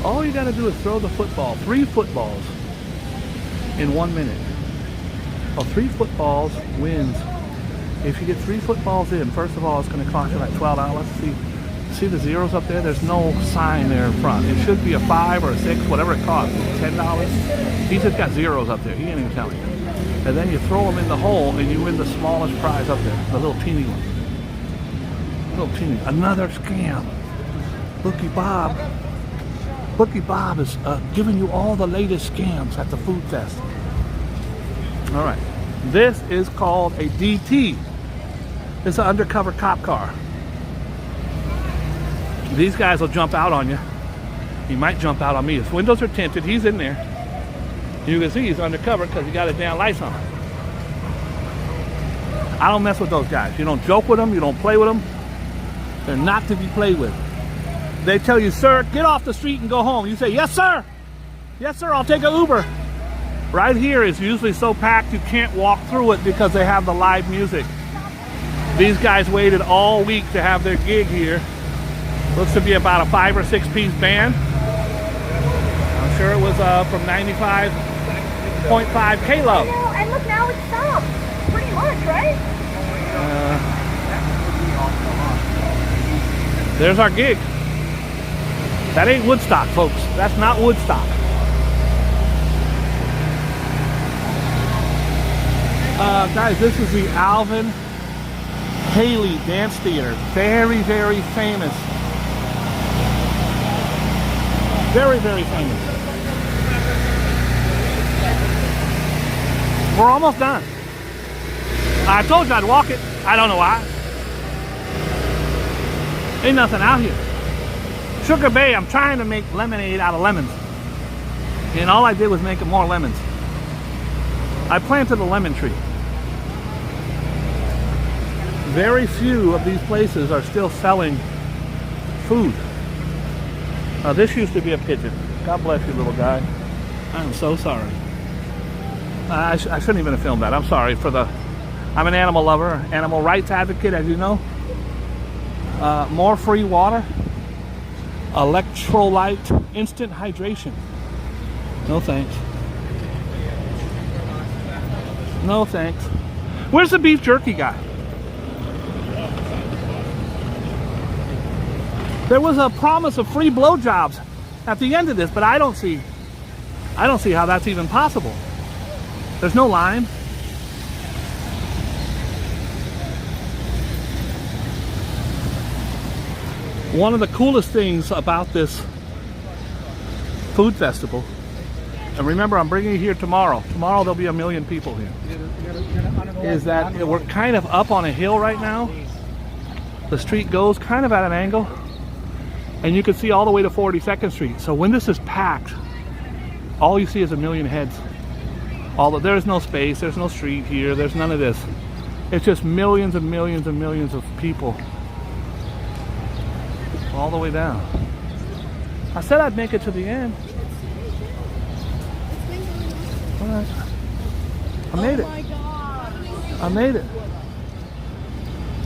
S2: All you gotta do is throw the football. 3 footballs in 1 minute. Well, 3 footballs wins. If you get 3 footballs in, first of all, it's gonna cost you like $12. See the zeros up there? There's no sign there in front. It should be a 5 or a 6, whatever it costs. $10. He's just got zeros up there. He ain't even telling you. And then you throw them in the hole and you win the smallest prize up there. The little teeny one. Little teeny. Another scam. Boogie Bob. Boogie Bob is giving you all the latest scams at the food fest. All right. This is called a DT. It's an undercover cop car. These guys will jump out on you. He might jump out on me. His windows are tinted. He's in there. You can see he's undercover because he got his damn lights on. I don't mess with those guys. You don't joke with them. You don't play with them. They're not to be played with. They tell you, sir, get off the street and go home. You say, yes, sir. Yes, sir, I'll take an Uber. Right here is usually so packed you can't walk through it because they have the live music. These guys waited all week to have their gig here. Looks to be about a 5 or 6 piece band. I'm sure it was from 95.5 K-Love.
S4: And look, now it's stopped. Pretty much, right?
S2: There's our gig. That ain't Woodstock, folks. That's not Woodstock. Guys, this is the Alvin Haley Dance Theater. Very, very famous. Very, very famous. We're almost done. I told you I'd walk it. I don't know why. Ain't nothing out here. Sugar Bay, I'm trying to make lemonade out of lemons. And all I did was make more lemons. I planted a lemon tree. Very few of these places are still selling food. This used to be a pigeon. God bless you, little guy. I'm so sorry. I shouldn't even have filmed that. I'm sorry for the... I'm an animal lover, animal rights advocate, as you know. More free water. Electrolyte instant hydration. No thanks. No thanks. Where's the beef jerky guy? There was a promise of free blowjobs at the end of this, but I don't see how that's even possible. There's no lime. One of the coolest things about this food festival. And remember, I'm bringing you here tomorrow. Tomorrow there'll be 1 million people here. Is that we're kind of up on a hill right now. The street goes kind of at an angle. And you can see all the way to 42nd Street. So when this is packed, all you see is 1 million heads. There's no space, there's no street here, there's none of this. It's just millions and millions and millions of people. All the way down. I said I'd make it to the end. All right. I made it. I made it.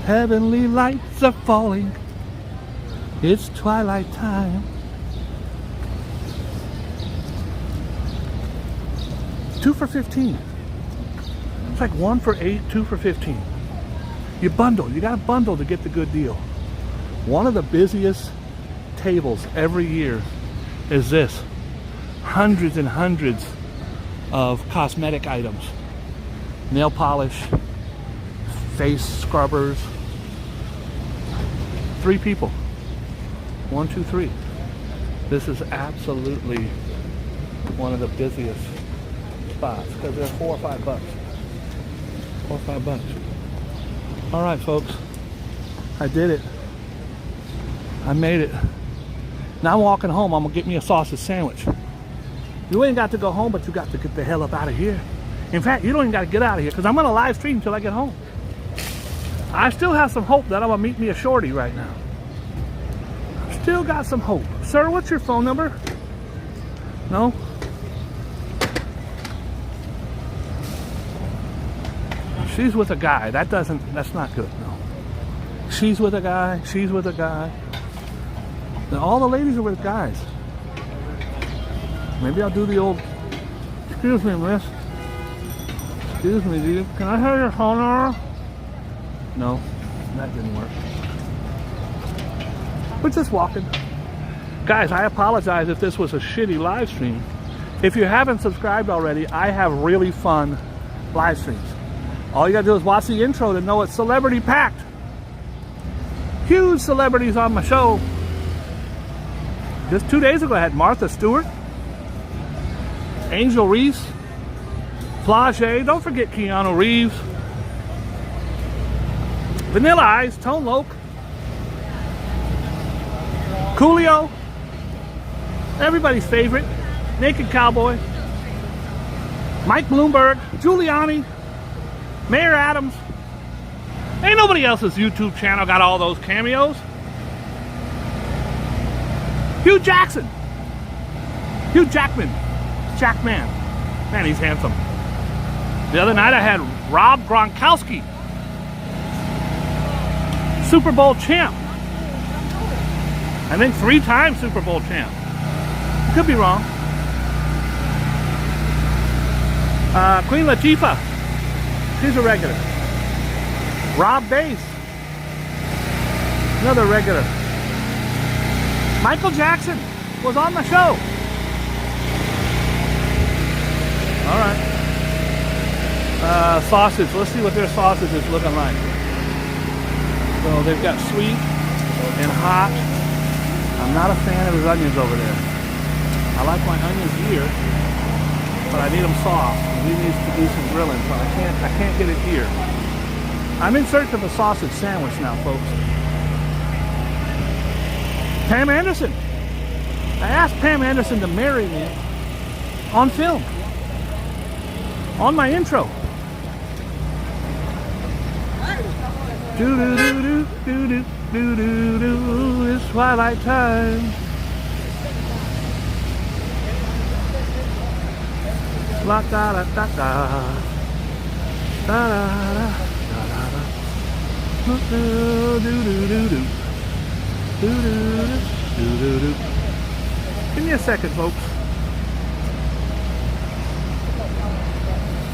S2: Heavenly lights are falling. It's twilight time. 2 for $15. It's like 1 for $8, 2 for $15. You bundle. You got to bundle to get the good deal. One of the busiest tables every year is this. Hundreds and hundreds of cosmetic items. Nail polish, face scrubbers. 3 people. 1, 2, 3. This is absolutely one of the busiest spots because they're $4 or $5. $4 or $5. All right, folks. I did it. I made it. Now I'm walking home. I'm gonna get me a sausage sandwich. You ain't got to go home, but you got to get the hell up out of here. In fact, you don't even got to get out of here because I'm gonna live stream until I get home. I still have some hope that I'm gonna meet me a shorty right now. Still got some hope. Sir, what's your phone number? No? She's with a guy. That's not good, no. She's with a guy. She's with a guy. Now, all the ladies are with guys. Maybe I'll do the old, excuse me, miss. Excuse me, dude. Can I have your phone number? No, that didn't work. We're just walking. Guys, I apologize if this was a shitty live stream. If you haven't subscribed already, I have really fun live streams. All you gotta do is watch the intro to know it's celebrity packed. Huge celebrities on my show. Just 2 days ago I had Martha Stewart, Angel Reese, Flage, don't forget Keanu Reeves, Vanilla Ice, Tone Loc, Coolio, everybody's favorite, Naked Cowboy, Mike Bloomberg, Giuliani, Mayor Adams. Ain't nobody else's YouTube channel got all those cameos. Hugh Jackson. Hugh Jackman. Jackman. Man, he's handsome. The other night I had Rob Gronkowski. Super Bowl champ. I think 3-time Super Bowl champ. Could be wrong. Queen Latifah. She's a regular. Rob Bass. Another regular. Michael Jackson was on the show. All right. Sausage. Let's see what their sausage is looking like. So they've got sweet and hot. I'm not a fan of his onions over there. I like my onions here, but I need them soft. He needs to do some grilling, so I can't get it here. I'm in search of a sausage sandwich now, folks. Pam Anderson. I asked Pam Anderson to marry me on film. On my intro. Do do do do do do do do. It's twilight time. La da da da da. Da da da da da. Do do do do do. Do do do do do. Give me a second, folks.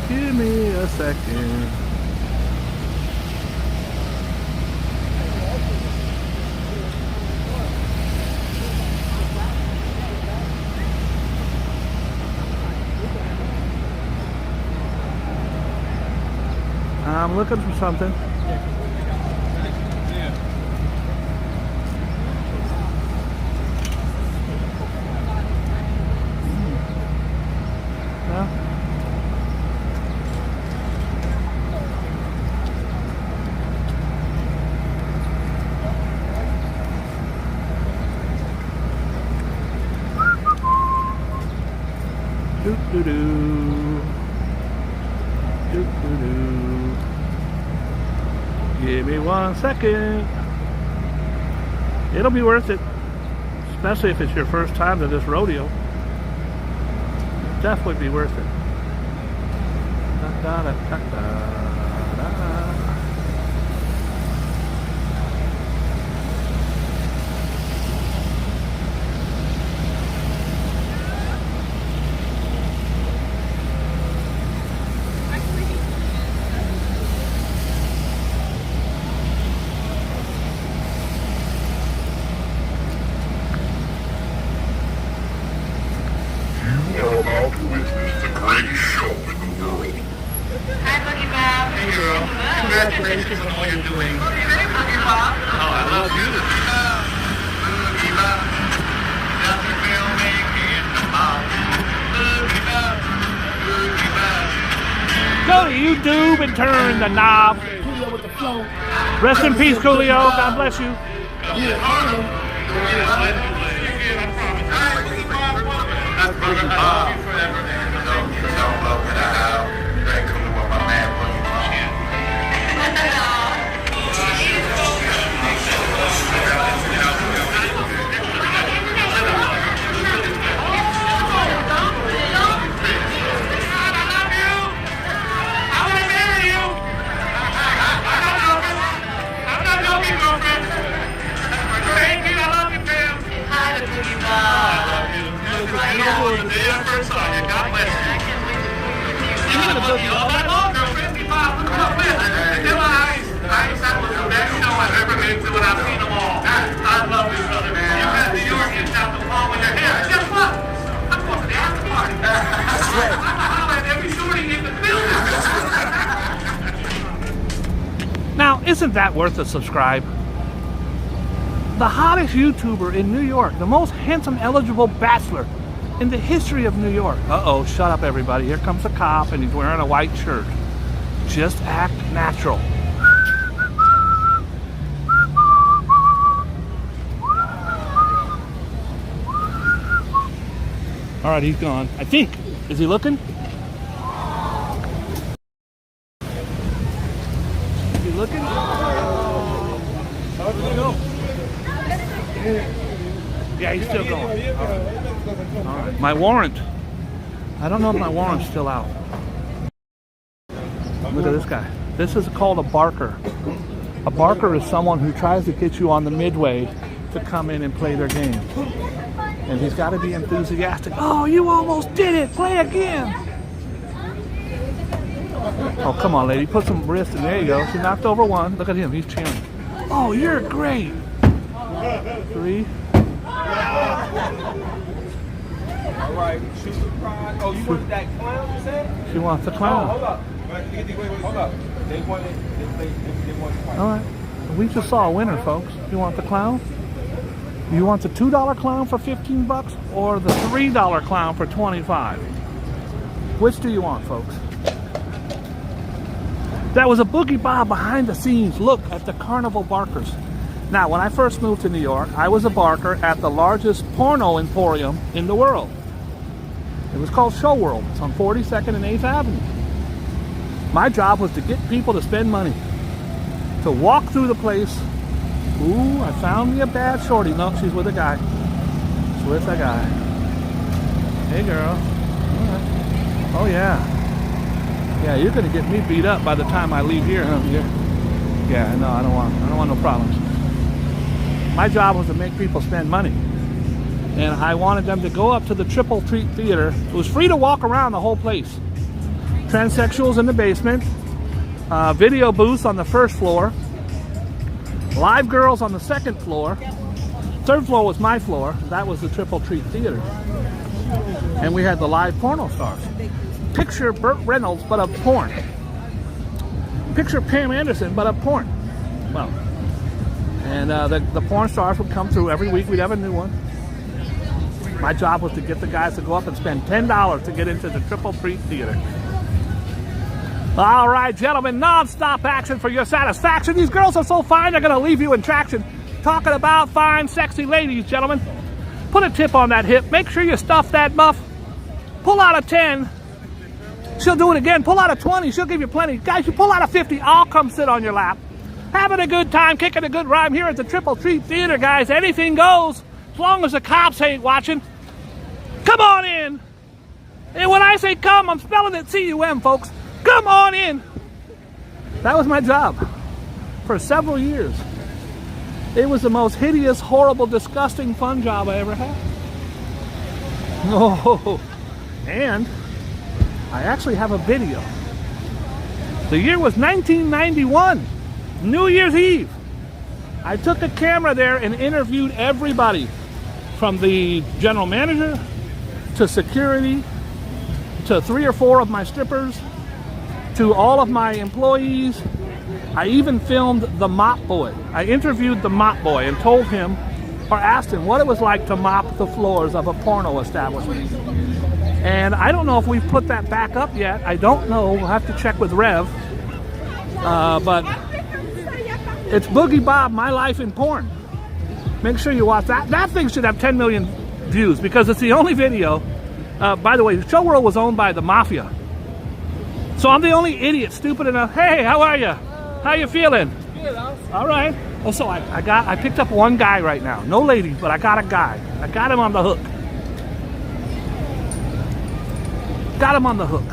S2: Give me a second. I'm looking for something. girl. Doo-doo-doo. Doo-doo-doo. Give me 1 second. It'll be worth it, especially if it's your first time to this rodeo. Definitely be worth it. Da, da, da, da, da.
S5: The greatest show in the world.
S4: Hi, Boogie Bob.
S5: Hey girl, congratulations on all you're doing.
S4: Boogie Bob.
S5: Oh, I love you. Boogie Bob, just a filmmaking Bob. Boogie Bob, Boogie Bob.
S2: Go to YouTube and turn the knob. Rest in peace, Coolio. God bless you.
S5: That's Boogie Bob. Don't love it out. Very cool with my man Boogie I love you, brother. You got New Yorkers out the wall with their hair. Guess what? I'm going to the after party. I'm at every shorty in the building.
S2: Now, isn't that worth a subscribe? The hottest YouTuber in New York, the most handsome eligible bachelor in the history of New York. Uh-oh, shut up everybody. Here comes a cop and he's wearing a white shirt. Just act natural. All right, he's gone. I think. Is he looking? Is he looking? Yeah, he's still going. All right. My warrant. I don't know if my warrant's still out. Look at this guy. This is called a barker. A barker is someone who tries to get you on the midway to come in and play their game. And he's got to be enthusiastic. Oh, you almost did it. Play again. Oh, come on, lady. Put some wrist in. There you go. She knocked over one. Look at him. He's cheering. Oh, you're great. 3.
S1: All right, shoot the prize. Oh, you wanted that clown, you said?
S2: She wants the
S1: Oh,
S2: clown.
S1: hold up. Wait, hold up. They wanted twice.
S2: All right. We just saw a winner, folks. You want the clown? You want the $2 clown for $15 or the $3 clown for $25? Which do you want, folks? That was a Boogie Bob behind the scenes look at the carnival barkers. Now, when I first moved to New York, I was a barker at the largest porno emporium in the world. It was called Show World. It's on 42nd and 8th Avenue. My job was to get people to spend money, to walk through the place. Ooh, I found me a bad shorty. No, she's with a guy. She's with a guy. Hey, girl. All right. Oh, yeah. Yeah, you're gonna get me beat up by the time I leave here, huh? Yeah, no, I don't want no problems. My job was to make people spend money. And I wanted them to go up to the Triple Treat Theater. It was free to walk around the whole place. Transsexuals in the basement, video booths on the first floor, live girls on the second floor. Third floor was my floor. That was the Triple Treat Theater. And we had the live porno stars. Picture Burt Reynolds, but of porn. Picture Pam Anderson, but of porn. Well, and the porn stars would come through every week. We'd have a new one. My job was to get the guys to go up and spend $10 to get into the Triple Treat Theater. All right, gentlemen, non-stop action for your satisfaction. These girls are so fine, they're going to leave you in traction. Talking about fine, sexy ladies, gentlemen. Put a tip on that hip. Make sure you stuff that muff. Pull out a 10. She'll do it again. Pull out a 20. She'll give you plenty. Guys, you pull out a 50, I'll come sit on your lap. Having a good time, kicking a good rhyme here at the Triple Treat Theater, guys. Anything goes, as long as the cops ain't watching. Come on in. And when I say come, I'm spelling it C-U-M, folks. Come on in. That was my job for several years. It was the most hideous, horrible, disgusting, fun job I ever had. Oh, and I actually have a video. The year was 1991, New Year's Eve. I took a camera there and interviewed everybody from the general manager to security to 3 or 4 of my strippers to all of my employees. I even filmed the mop boy. I interviewed the mop boy and told him, or asked him what it was like to mop the floors of a porno establishment. And I don't know if we've put that back up yet. I don't know. We'll have to check with Rev. But it's Boogie Bob, My Life in Porn. Make sure you watch that. That thing should have 10 million views because it's the only video. By the way, the show world was owned by the mafia. So I'm the only idiot stupid enough. Hey, how are you? How you feeling? Good. All right. Oh, so I picked up one guy right now. No ladies, but I got a guy. I got him on the hook. Got him on the hook.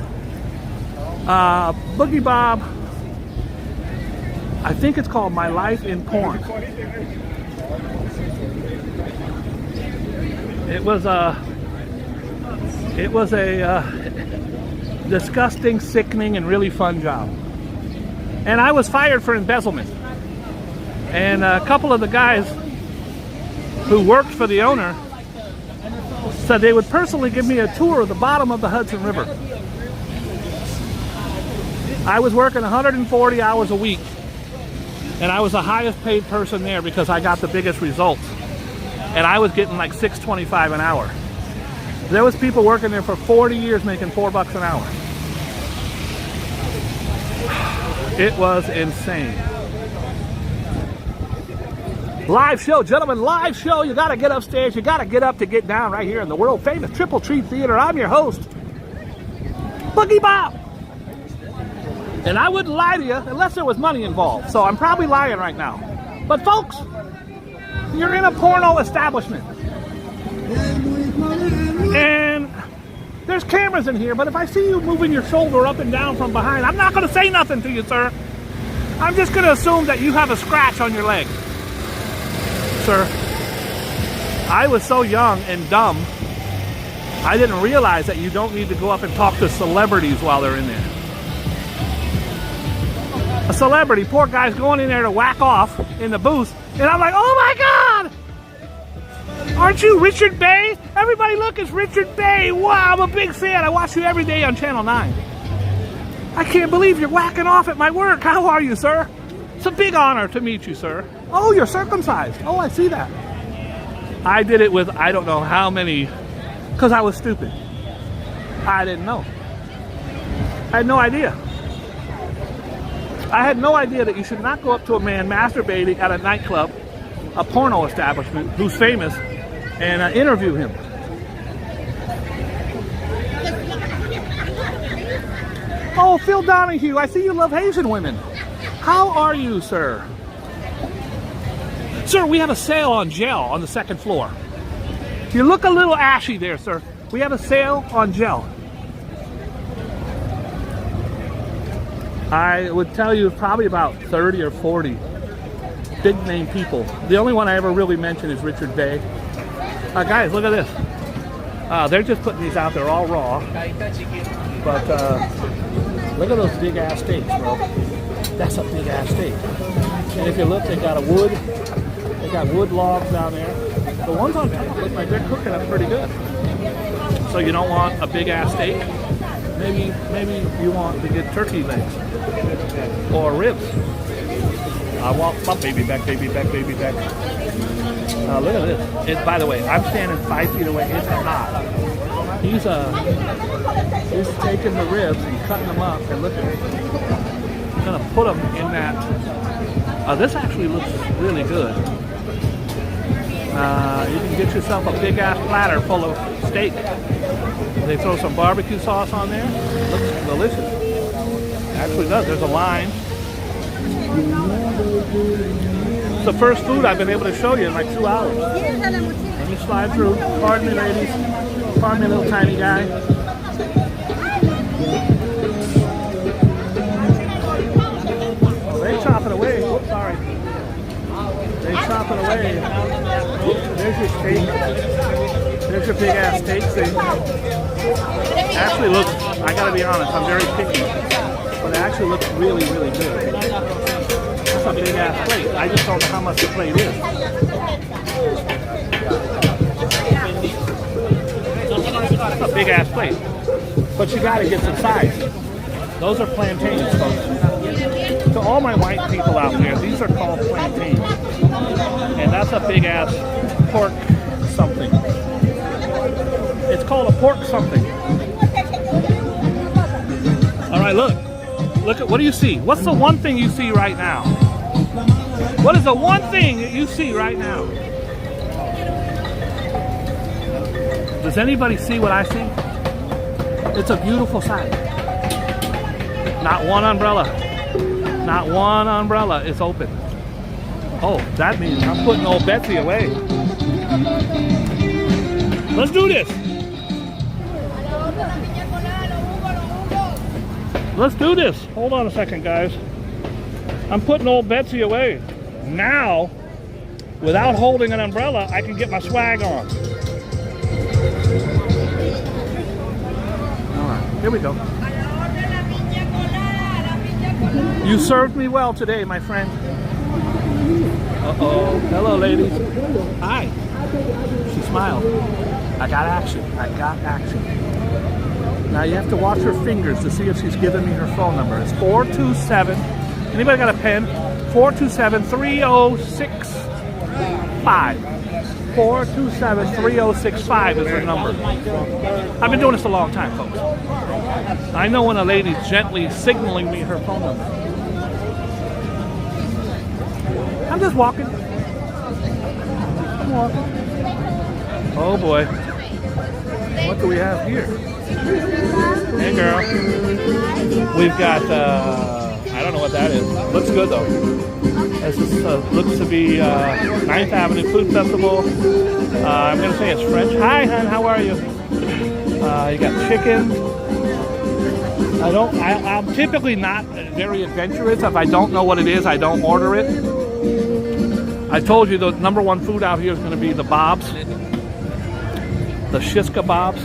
S2: Boogie Bob. I think it's called My Life in Porn. It was a disgusting, sickening, and really fun job. And I was fired for embezzlement. And a couple of the guys who worked for the owner said they would personally give me a tour of the bottom of the Hudson River. I was working 140 hours a week, and I was the highest paid person there because I got the biggest results. And I was getting like $6.25 an hour. There was people working there for 40 years making $4 an hour. It was insane. Live show, gentlemen, live show. You got to get upstairs. You got to get up to get down right here in the world famous Triple Treat Theater. I'm your host, Boogie Bob. And I wouldn't lie to you unless there was money involved. So I'm probably lying right now. But folks, you're in a porno establishment. And there's cameras in here, but if I see you moving your shoulder up and down from behind, I'm not going to say nothing to you, sir. I'm just going to assume that you have a scratch on your leg. Sir, I was so young and dumb, I didn't realize that you don't need to go up and talk to celebrities while they're in there. A celebrity, poor guy's going in there to whack off in the booth, and I'm like, oh my God! Aren't you Richard Bay? Everybody look, it's Richard Bay. Wow, I'm a big fan. I watch you every day on Channel 9. I can't believe you're whacking off at my work. How are you, sir? It's a big honor to meet you, sir. Oh, you're circumcised. Oh, I see that. I did it with I don't know how many, because I was stupid. I didn't know. I had no idea. I had no idea that you should not go up to a man masturbating at a nightclub, a porno establishment, who's famous, and interview him. Oh, Phil Donahue, I see you love Asian women. How are you, sir? Sir, we have a sale on gel on the second floor. You look a little ashy there, sir. We have a sale on gel. I would tell you probably about 30 or 40 big name people. The only one I ever really mentioned is Richard Bay. Guys, look at this. They're just putting these out there all raw. But look at those big ass steaks, bro. That's a big ass steak. And if you look, they got wood logs down there. The ones on top look like they're cooking up pretty good. So you don't want a big ass steak. Maybe you want to get turkey legs or ribs. I want my baby back, baby back, baby back. Look at this. By the way, I'm standing 5 feet away. It's hot. He's taking the ribs and cutting them up, and look at it. He's gonna put them in that. This actually looks really good. You can get yourself a big ass platter full of steak. They throw some barbecue sauce on there. Looks delicious. Actually does. There's a line. It's the first food I've been able to show you in like 2 hours. Let me slide through. Pardon me, ladies. Pardon me, little tiny guy. They chop it away. Oops, sorry. They chop it away. There's your steak. There's your big ass steak thing. Actually looks, I gotta be honest, I'm very picky. But it actually looks really, really good. That's a big ass plate. I just don't know how much the plate is. That's a big ass plate. But you gotta get some size. Those are plantains, folks. To all my white people out there, these are called plantains. And that's a big ass pork something. It's called a pork something. All right, look. Look at, what do you see? What's the one thing you see right now? What is the one thing that you see right now? Does anybody see what I see? It's a beautiful sight. Not one umbrella. Not one umbrella is open. Oh, that means I'm putting old Betsy away. Let's do this. Let's do this. Hold on a second, guys. I'm putting old Betsy away. Now, without holding an umbrella, I can get my swag on. All right, here we go. You served me well today, my friend. Uh-oh. Hello, ladies. Hi. She smiled. I got action. I got action. Now you have to watch her fingers to see if she's giving me her phone number. It's 427. Anybody got a pen? 427-3065. 427-3065 is her number. I've been doing this a long time, folks. I know when a lady's gently signaling me her phone number. I'm just walking. I'm walking. Oh boy. What do we have here? Hey girl. We've got, I don't know what that is. Looks good though. This is, looks to be 9th Avenue Food Festival. I'm going to say it's French. Hi, hon, how are you? You got chicken. I'm typically not very adventurous. If I don't know what it is, I don't order it. I told you the number one food out here is going to be the bobs. The shiska bobs.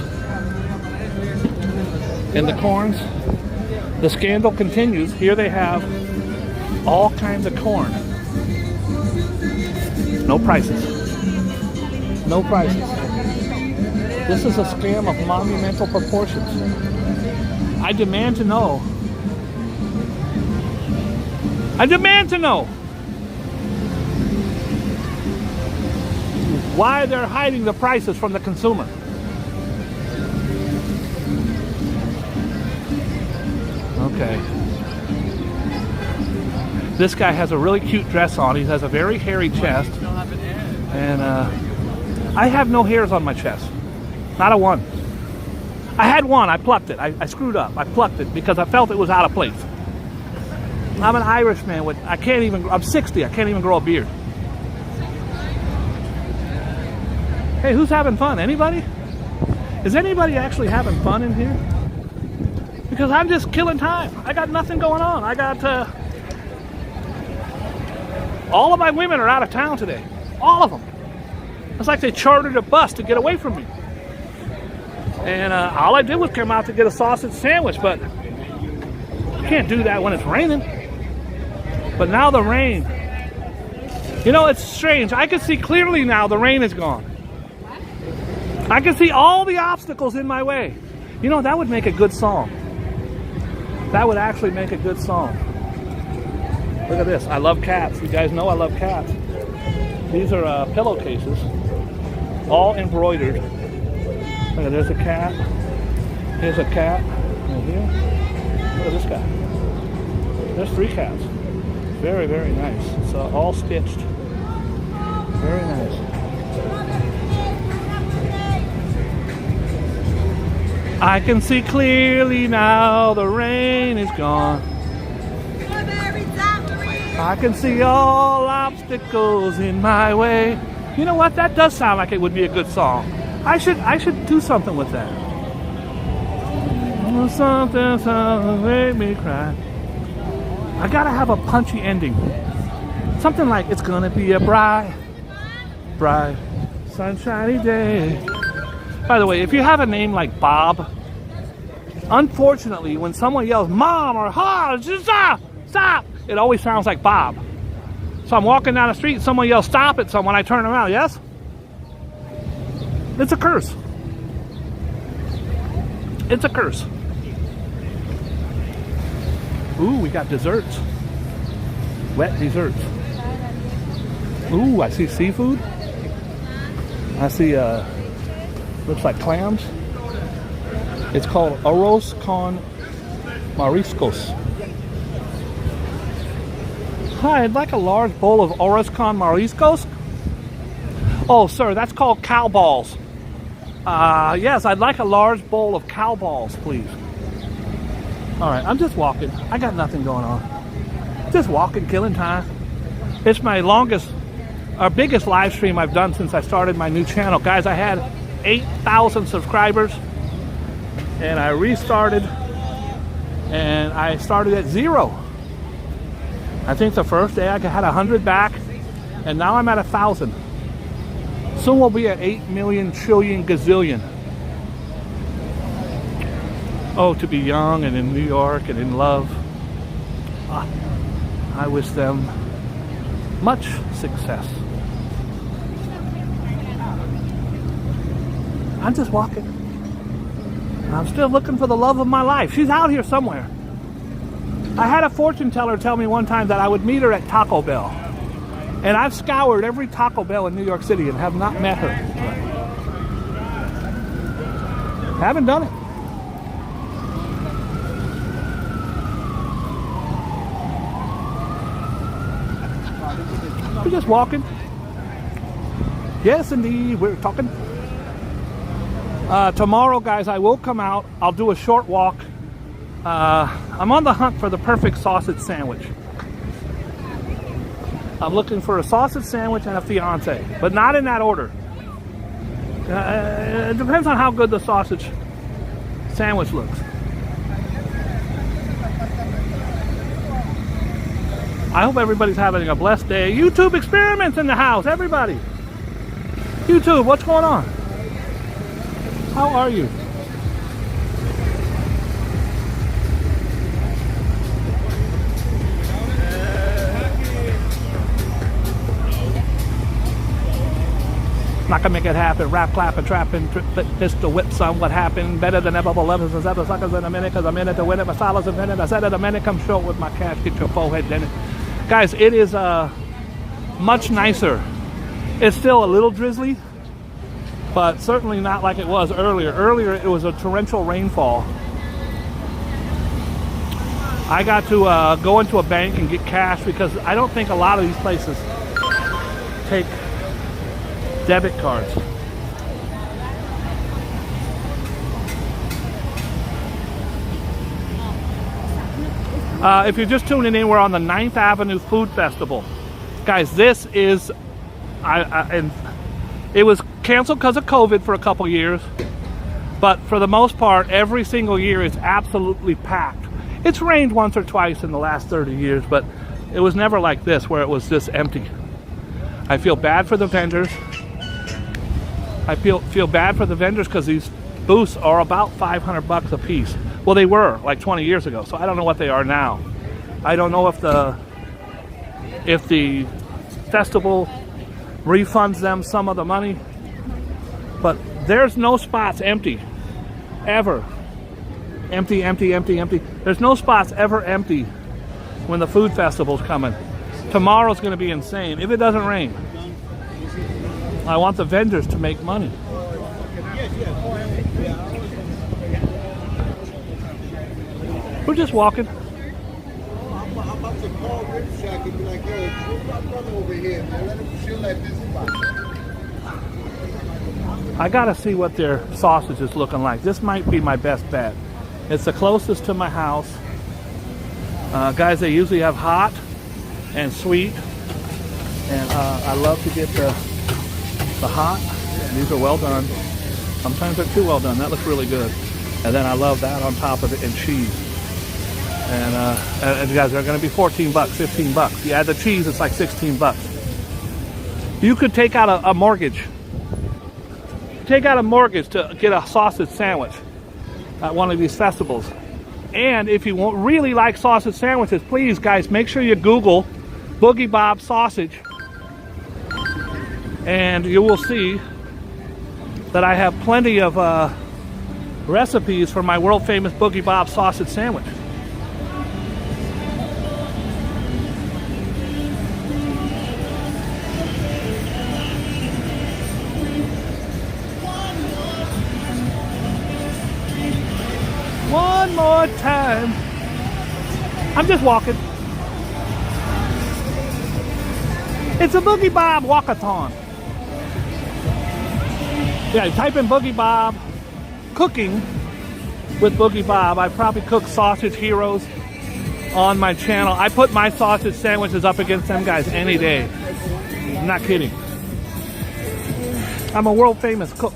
S2: And the corns. The scandal continues. Here they have all kinds of corn. No prices. No prices. This is a scam of monumental proportions. I demand to know. I demand to know why they're hiding the prices from the consumer. Okay. This guy has a really cute dress on. He has a very hairy chest. And I have no hairs on my chest. Not a one. I had one. I plucked it. I screwed up. I plucked it because I felt it was out of place. I'm an Irishman. I'm 60. I can't even grow a beard. Hey, who's having fun? Anybody? Is anybody actually having fun in here? Because I'm just killing time. I got nothing going on. I got, all of my women are out of town today. All of them. It's like they chartered a bus to get away from me. And all I did was come out to get a sausage sandwich, but you can't do that when it's raining. But now the rain. You know, it's strange. I can see clearly now the rain is gone. I can see all the obstacles in my way. You know, that would make a good song. That would actually make a good song. Look at this. I love cats. You guys know I love cats. These are pillowcases, all embroidered. Look at, there's a cat. Here's a cat right here. Look at this guy. There's 3 cats. Very, very nice. It's all stitched. Very nice. I can see clearly now the rain is gone. I can see all obstacles in my way. You know what? That does sound like it would be a good song. I should do something with that. Something make me cry. I gotta have a punchy ending. Something like, it's gonna be a bright, sunshiny day. By the way, if you have a name like Bob, unfortunately, when someone yells "Mom" or "Ha," stop, stop, it always sounds like Bob. So I'm walking down the street, someone yells "Stop" at someone, I turn around, yes? It's a curse. It's a curse. Ooh, we got desserts. Wet desserts. Ooh, I see seafood. I see, looks like clams. It's called arroz con mariscos. Hi, I'd like a large bowl of arroz con mariscos. Oh, sir, that's called cow balls. Yes, I'd like a large bowl of cow balls, please. All right, I'm just walking. I got nothing going on. Just walking, killing time. It's my biggest live stream I've done since I started my new channel. Guys, I had 8,000 subscribers, and I restarted, and I started at 0. I think the first day I had 100 back, and now I'm at 1,000. Soon we'll be at 8 million trillion gazillion. Oh, to be young and in New York and in love. I wish them much success. I'm just walking. I'm still looking for the love of my life. She's out here somewhere. I had a fortune teller tell me one time that I would meet her at Taco Bell. And I've scoured every Taco Bell in New York City and have not met her. Haven't done it. We're just walking. Yes, indeed, we're talking. Tomorrow, guys, I will come out. I'll do a short walk. I'm on the hunt for the perfect sausage sandwich. I'm looking for a sausage sandwich and a fiance, but not in that order. It depends on how good the sausage sandwich looks. I hope everybody's having a blessed day. YouTube experiments in the house, everybody. YouTube, what's going on? How are you? Not gonna make it happen. Rap, clapping, trapping, pistol whip, son. What happened? Better than ever. 11 and 7 seconds in a minute, cause I'm in it to win it. My style is invented. I said it a minute. Come short with my cash. Get your forehead in it, guys. It is much nicer. It's still a little drizzly, but certainly not like it was earlier. Earlier, it was a torrential rainfall. I got to go into a bank and get cash because I don't think a lot of these places take debit cards. If you're just tuning in, we're on the 9th Avenue Food Festival. Guys, this is, and it was canceled because of COVID for a couple years, but for the most part, every single year it's absolutely packed. It's rained once or twice in the last 30 years, but it was never like this where it was just empty. I feel bad for the vendors. I feel bad for the vendors because these booths are about $500 a piece. Well, they were like 20 years ago, so I don't know what they are now. I don't know if the festival refunds them some of the money, but there's no spots empty, ever. Empty, empty, empty, empty. There's no spots ever empty when the food festival's coming. Tomorrow's going to be insane if it doesn't rain. I want the vendors to make money. We're just walking.
S1: I'm about to call Rip Shack and be like, yo, bring my brother over here, man. Let him chill at this spot.
S2: I gotta see what their sausage is looking like. This might be my best bet. It's the closest to my house. Guys, they usually have hot and sweet. And I love to get the hot. These are well done. Sometimes they're too well done. That looks really good. And then I love that on top of it, and cheese. And guys, they're going to be 14 bucks, 15 bucks. You add the cheese, it's like 16 bucks. You could take out a mortgage. Take out a mortgage to get a sausage sandwich at one of these festivals. And if you really like sausage sandwiches, please, guys, make sure you Google Boogie Bob sausage. And you will see that I have plenty of recipes for my world famous Boogie Bob sausage sandwich. One more time. I'm just walking. It's a Boogie Bob walkathon. Yeah, type in Boogie Bob cooking with Boogie Bob. I probably cook sausage heroes on my channel. I put my sausage sandwiches up against them guys any day. I'm not kidding. I'm a world famous cook.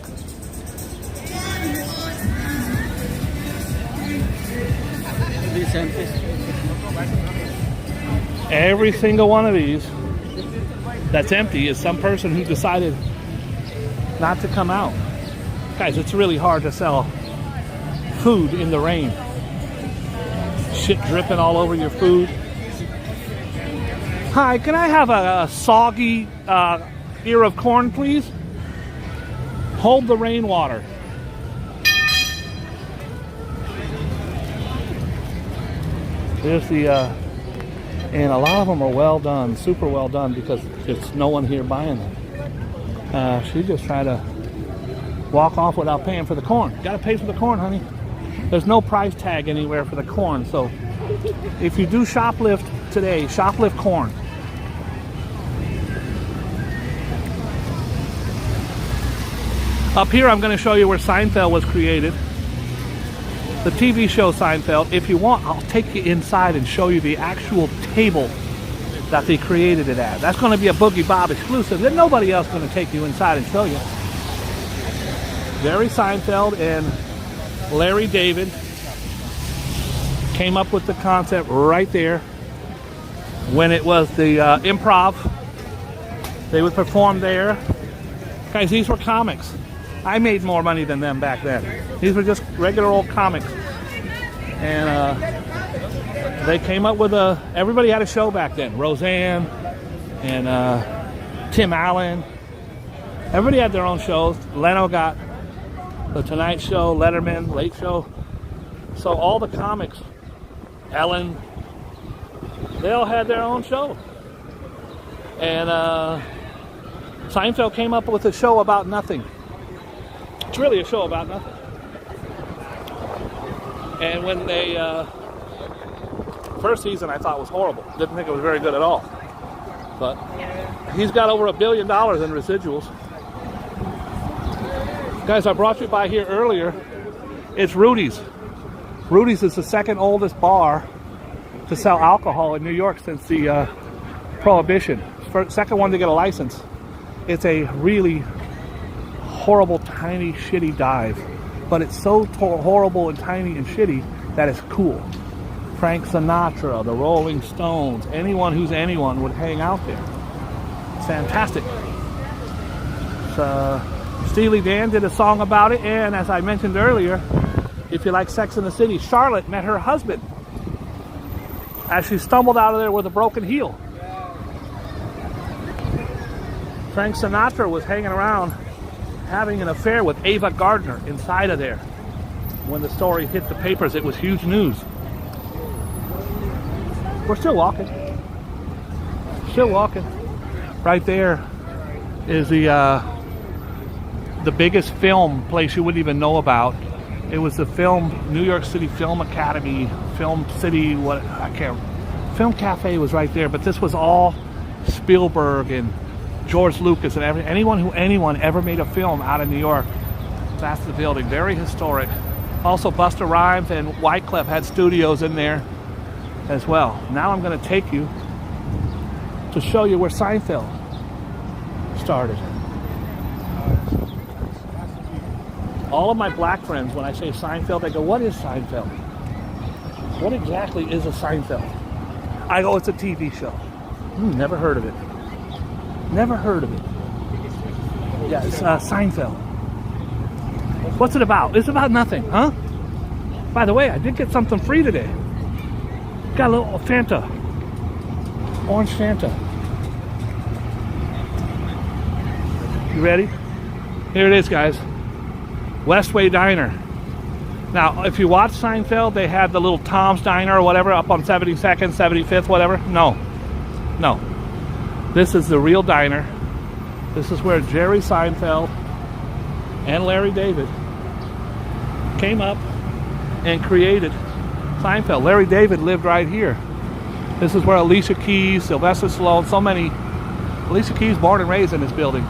S2: Every single one of these that's empty is some person who decided not to come out. Guys, it's really hard to sell food in the rain. Shit dripping all over your food. Hi, can I have a soggy ear of corn, please? Hold the rainwater. There's the, and a lot of them are well done, super well done, because there's no one here buying them. She just tried to walk off without paying for the corn. Gotta pay for the corn, honey. There's no price tag anywhere for the corn, so if you do shoplift today, shoplift corn. Up here, I'm going to show you where Seinfeld was created. The TV show Seinfeld. If you want, I'll take you inside and show you the actual table that they created it at. That's going to be a Boogie Bob exclusive. Then nobody else is going to take you inside and show you. Jerry Seinfeld and Larry David came up with the concept right there when it was the improv. They would perform there. Guys, these were comics. I made more money than them back then. These were just regular old comics. And they came up with everybody had a show back then. Roseanne and Tim Allen. Everybody had their own shows. Leno got The Tonight Show, Letterman, Late Show. So all the comics, Ellen, they all had their own show. And Seinfeld came up with a show about nothing. It's really a show about nothing. And when they, first season I thought was horrible. Didn't think it was very good at all. But he's got over $1 billion in residuals. Guys, I brought you by here earlier. It's Rudy's. Rudy's is the second oldest bar to sell alcohol in New York since the Prohibition. Second one to get a license. It's a really horrible, tiny, shitty dive. But it's so horrible and tiny and shitty that it's cool. Frank Sinatra, the Rolling Stones, anyone who's anyone would hang out there. It's fantastic. Steely Dan did a song about it, and as I mentioned earlier, if you like Sex and the City, Charlotte met her husband as she stumbled out of there with a broken heel. Frank Sinatra was hanging around having an affair with Ava Gardner inside of there. When the story hit the papers, it was huge news. We're still walking. Still walking. Right there is the the biggest film place you wouldn't even know about. It was the New York City Film Academy, Film City, Film Cafe was right there, but this was all Spielberg and George Lucas and anyone ever made a film out of New York. That's the building, very historic. Also Busta Rhymes and Wyclef had studios in there as well. Now I'm going to take you to show you where Seinfeld started. All of my black friends, when I say Seinfeld, they go, what is Seinfeld? What exactly is a Seinfeld? I go, it's a TV show. Never heard of it. Never heard of it. Yeah, it's Seinfeld. What's it about? It's about nothing, huh? By the way, I did get something free today. Got a little Fanta. Orange Fanta. You ready? Here it is, guys. Westway Diner. Now, if you watch Seinfeld, they had the little Tom's Diner or whatever up on 72nd, 75th, whatever. No. This is the real diner. This is where Jerry Seinfeld and Larry David came up and created Seinfeld. Larry David lived right here. This is where Alicia Keys, Sylvester Stallone, Alicia Keys born and raised in this building.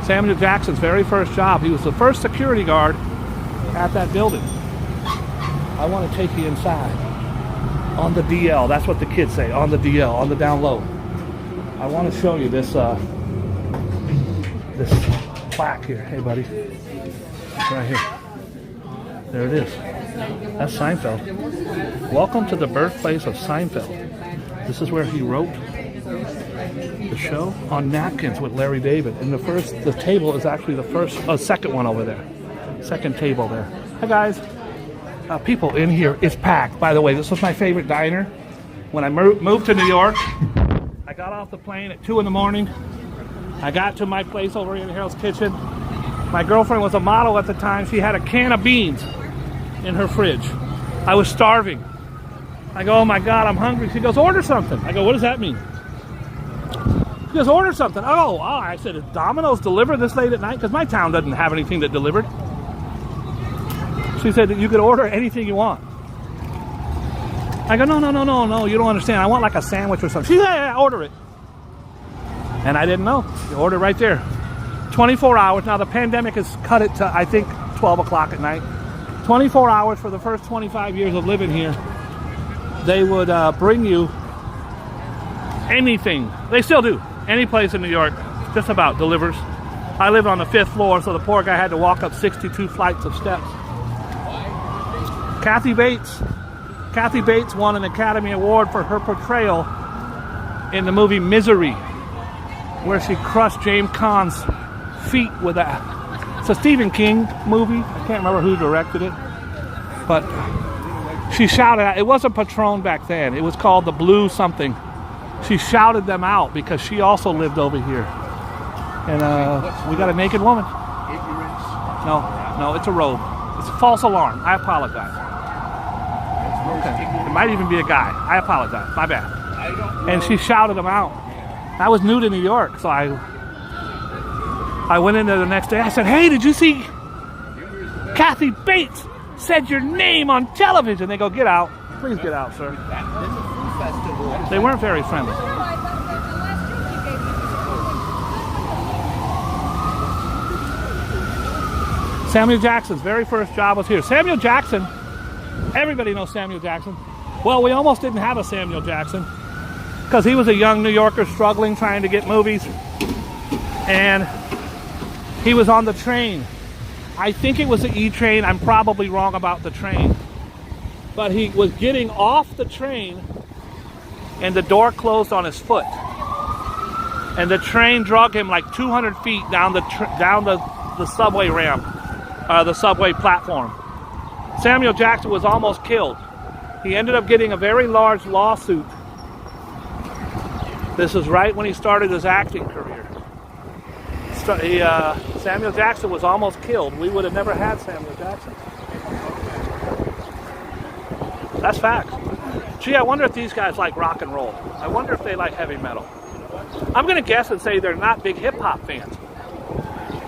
S2: Samuel Jackson's very first job, he was the first security guard at that building. I want to take you inside on the DL. That's what the kids say, on the DL, on the down low. I want to show you this plaque here. Hey, buddy. Right here. There it is. That's Seinfeld. Welcome to the birthplace of Seinfeld. This is where he wrote the show on napkins with Larry David. And the table is actually the second one over there. Second table there. Hi, guys. People in here. It's packed. By the way, this was my favorite diner. When I moved to New York, I got off the plane at 2 in the morning. I got to my place over in Harold's Kitchen. My girlfriend was a model at the time. She had a can of beans in her fridge. I was starving. I go, oh my God, I'm hungry. She goes, order something. I go, what does that mean? She goes, order something. Oh, I said, is Domino's deliver this late at night? Because my town doesn't have anything that delivered. She said that you could order anything you want. I go, no, you don't understand. I want like a sandwich or something. She said, yeah, order it. And I didn't know. You order right there. 24 hours. Now the pandemic has cut it to, I think, 12 o'clock at night. 24 hours for the first 25 years of living here. They would bring you anything. They still do. Any place in New York, just about delivers. I lived on the 5th floor, so the poor guy had to walk up 62 flights of steps. Kathy Bates won an Academy Award for her portrayal in the movie Misery, where she crushed James Caan's feet with a... It's a Stephen King movie. I can't remember who directed it, but she shouted out. It wasn't Patron back then. It was called the Blue something. She shouted them out because she also lived over here. And we got a naked woman. No, it's a robe. It's a false alarm. I apologize. Okay. It might even be a guy. I apologize. My bad. And she shouted them out. I was new to New York, so I went in there the next day. I said, hey, did you see Kathy Bates said your name on television? They go, get out. Please get out, sir. They weren't very friendly. Samuel Jackson's very first job was here. Samuel Jackson, everybody knows Samuel Jackson. Well, we almost didn't have a Samuel Jackson because he was a young New Yorker struggling, trying to get movies. And he was on the train. I think it was the E train. I'm probably wrong about the train. But he was getting off the train and the door closed on his foot. And the train dragged him like 200 feet down the subway ramp, the subway platform. Samuel Jackson was almost killed. He ended up getting a very large lawsuit. This is right when he started his acting career. Samuel Jackson was almost killed. We would have never had Samuel Jackson. That's facts. Gee, I wonder if these guys like rock and roll. I wonder if they like heavy metal. I'm going to guess and say they're not big hip-hop fans.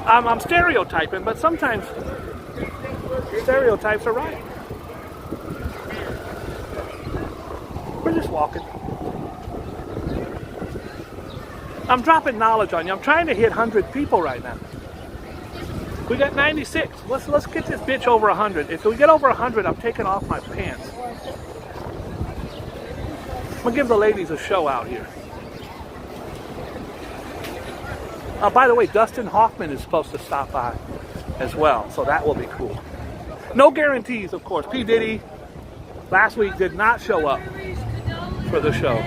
S2: I'm stereotyping, but sometimes stereotypes are right. We're just walking. I'm dropping knowledge on you. I'm trying to hit 100 people right now. We got 96. Let's get this bitch over 100. If we get over 100, I'm taking off my pants. I'm gonna give the ladies a show out here. By the way, Dustin Hoffman is supposed to stop by as well, so that will be cool. No guarantees, of course. P. Diddy last week did not show up for the show.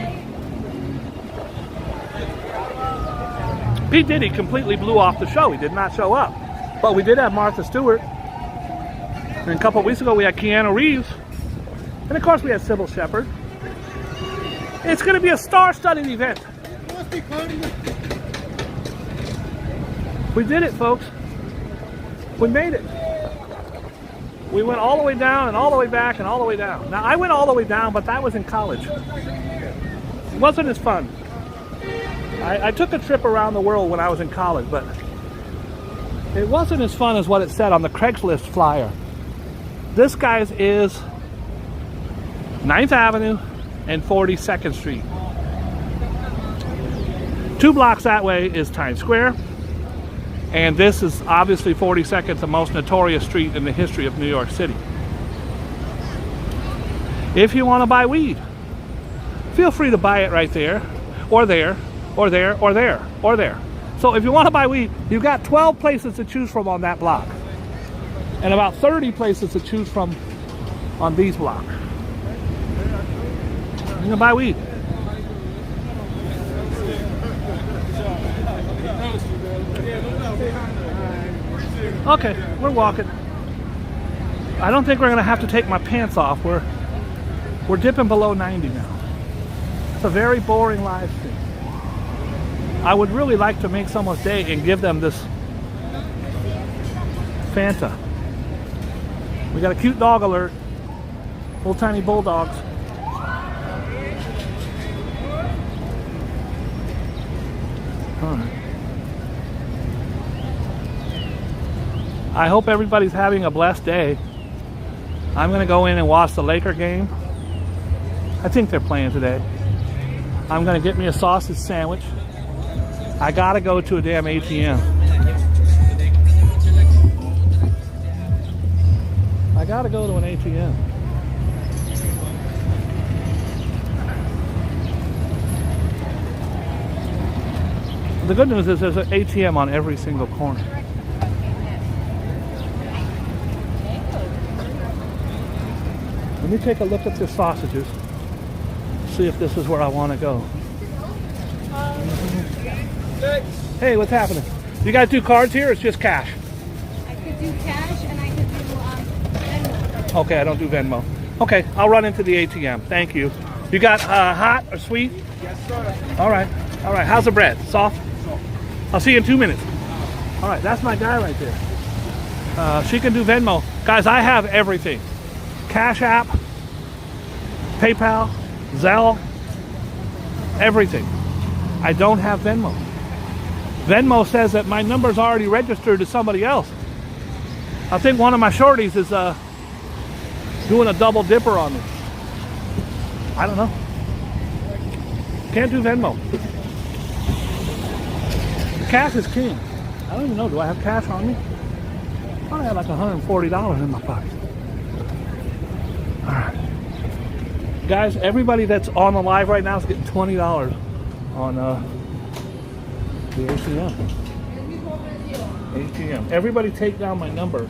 S2: P. Diddy completely blew off the show. He did not show up. But we did have Martha Stewart. And a couple of weeks ago we had Keanu Reeves. And of course we had Sybil Shepherd. It's going to be a star-studded event. We did it, folks. We made it. We went all the way down and all the way back and all the way down. Now, I went all the way down, but that was in college. It wasn't as fun. I took a trip around the world when I was in college, but it wasn't as fun as what it said on the Craigslist flyer. This, guys, is 9th Avenue and 42nd Street. 2 blocks that way is Times Square. And this is obviously 42nd, the most notorious street in the history of New York City. If you want to buy weed, feel free to buy it right there, or there, or there, or there, or there. So if you want to buy weed, you've got 12 places to choose from on that block. And about 30 places to choose from on these blocks. You can buy weed. Okay, we're walking. I don't think we're gonna have to take my pants off. We're dipping below 90 now. It's a very boring live stream. I would really like to make someone's day and give them this Fanta. We got a cute dog alert. Little tiny bulldogs. Alright. I hope everybody's having a blessed day. I'm going to go in and watch the Laker game. I think they're playing today. I'm going to get me a sausage sandwich. I got to go to a damn ATM. I got to go to an ATM. The good news is there's an ATM on every single corner. Let me take a look at the sausages. See if this is where I want to go. Hey, what's happening? You guys do cards here or it's just cash?
S6: I could do cash and I could do Venmo.
S2: Okay, I don't do Venmo. Okay, I'll run into the ATM. Thank you. You got hot or sweet?
S1: Yes, sir.
S2: All right. All right. How's the bread? Soft? I'll see you in 2 minutes. All right, that's my guy right there. She can do Venmo. Guys, I have everything. Cash App, PayPal, Zelle, everything. I don't have Venmo. Venmo says that my number's already registered to somebody else. I think one of my shorties is doing a double dipper on me. I don't know. Can't do Venmo. Cash is king. I don't even know. Do I have cash on me? I thought I had like $140 in my pocket. All right. Guys, everybody that's on the live right now is getting $20 on the ATM. ATM. Everybody take down my number,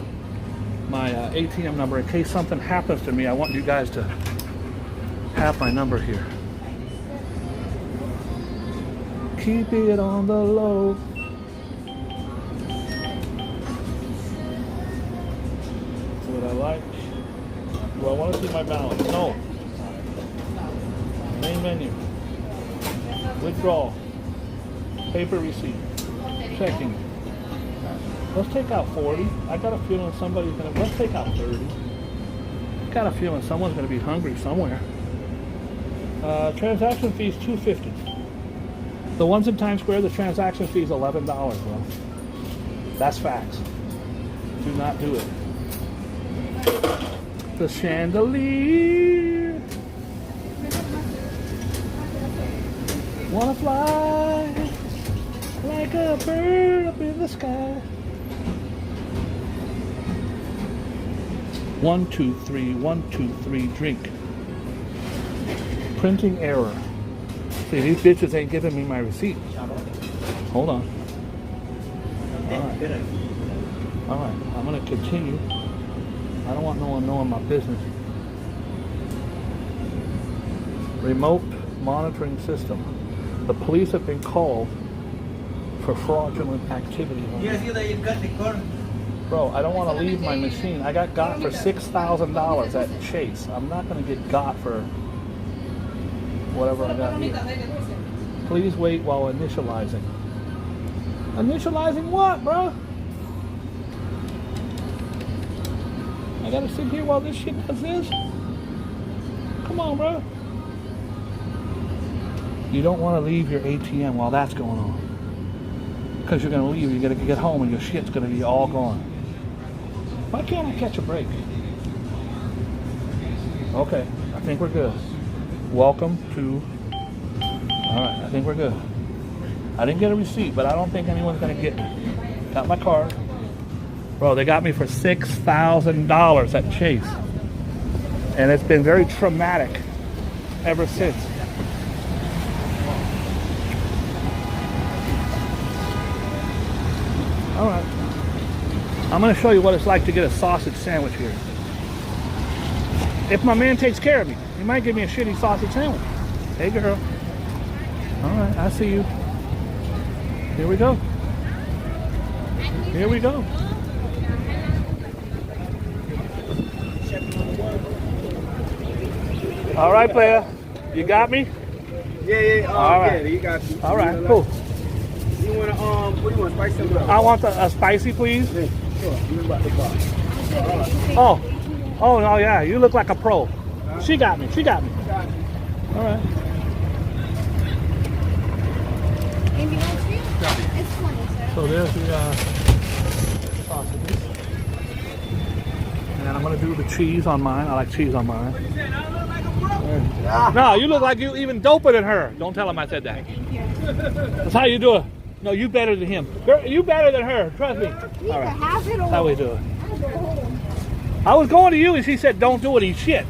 S2: my ATM number, in case something happens to me. I want you guys to have my number here. Keep it on the low. That's what I like. Do I want to see my balance? No. Main menu. Withdrawal. Paper receipt. Checking. Let's take out 40. I got a feeling somebody's going to... Let's take out 30. Got a feeling someone's going to be hungry somewhere. Transaction fees $2.50. The ones in Times Square, the transaction fee is $11. Well, That's facts. Do not do it. The chandelier. Wanna fly like a bird up in the sky. 1, 2, 3, 1, 2, 3, drink. Printing error. See, these bitches ain't giving me my receipt. Hold on. All right, I'm gonna continue. I don't want no one knowing my business. Remote monitoring system. The police have been called for fraudulent activity. Bro, I don't want to leave my machine. I got for $6,000 at Chase. I'm not going to get got for whatever I got here. Please wait while initializing. Initializing what, bro? I got to sit here while this shit does this? Come on, bro. You don't want to leave your ATM while that's going on. Because you're going to leave, you're going to get home and your shit's going to be all gone. Why can't I catch a break? Okay, I think we're good. Welcome to... Alright, I think we're good. I didn't get a receipt, but I don't think anyone's going to get me. Got my card. Bro, they got me for $6,000 at Chase. And it's been very traumatic ever since. Alright. I'm going to show you what it's like to get a sausage sandwich here. If my man takes care of me, he might give me a shitty sausage sandwich. Hey, girl. Alright, I see you. Here we go. Here we go. Alright, player. You got me?
S1: Yeah.
S2: All right.
S1: Yeah, you got you.
S2: Alright, cool.
S1: You want to, what do you want, spice something up?
S2: I want a spicy, please.
S1: Yeah, sure. You about the box.
S2: Oh, no, yeah, you look like a pro. She got me. All right.
S6: Anything else for you? It's 20, sir.
S2: So there's the sausages. And I'm going to do the cheese on mine. I like cheese on mine. No, you look like you even doper than her. Don't tell him I said that.
S6: Thank you.
S2: That's how you do it. No, you better than him. Girl, you better than her. Trust me.
S6: You
S2: All right.
S6: have it
S2: That's how we do it.
S6: I'll go home.
S2: I was going to you and she said, don't do it, eat shit.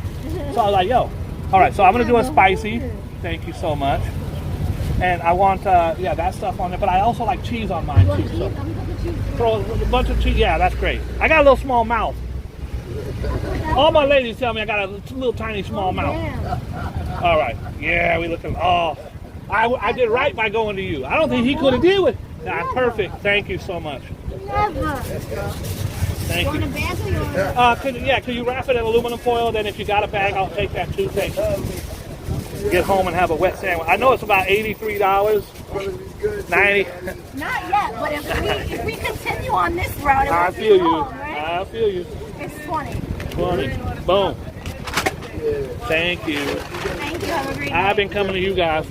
S2: So I was like, yo. All right, so I'm going to do a spicy. Thank you so much. And I want, that stuff on there. But I also like cheese on mine,
S6: You want
S2: too.
S6: cheese?
S2: So
S6: I'm going to choose.
S2: throw a bunch of cheese. Yeah, that's great. I got a little small mouth. All my ladies tell me I got a little tiny small mouth.
S6: Yeah.
S2: All right. Yeah, we looking. Oh, I did right by going to you. I don't think he could have did with. Nah, perfect. Thank you so much.
S6: Never.
S2: Thank
S6: Want a
S2: you.
S6: bag or you want
S2: Could you wrap it in aluminum foil? Then if you got a bag, I'll take that too. Thank you. Get home and have a wet sandwich. I know it's about $83, 90.
S6: Not yet, but if we continue on this route, it
S2: I
S6: won't be
S2: feel you.
S6: long, right?
S2: I feel you.
S6: It's 20.
S2: 20. Boom. Thank you.
S6: Thank you. Have a great night.
S2: I've been coming to you guys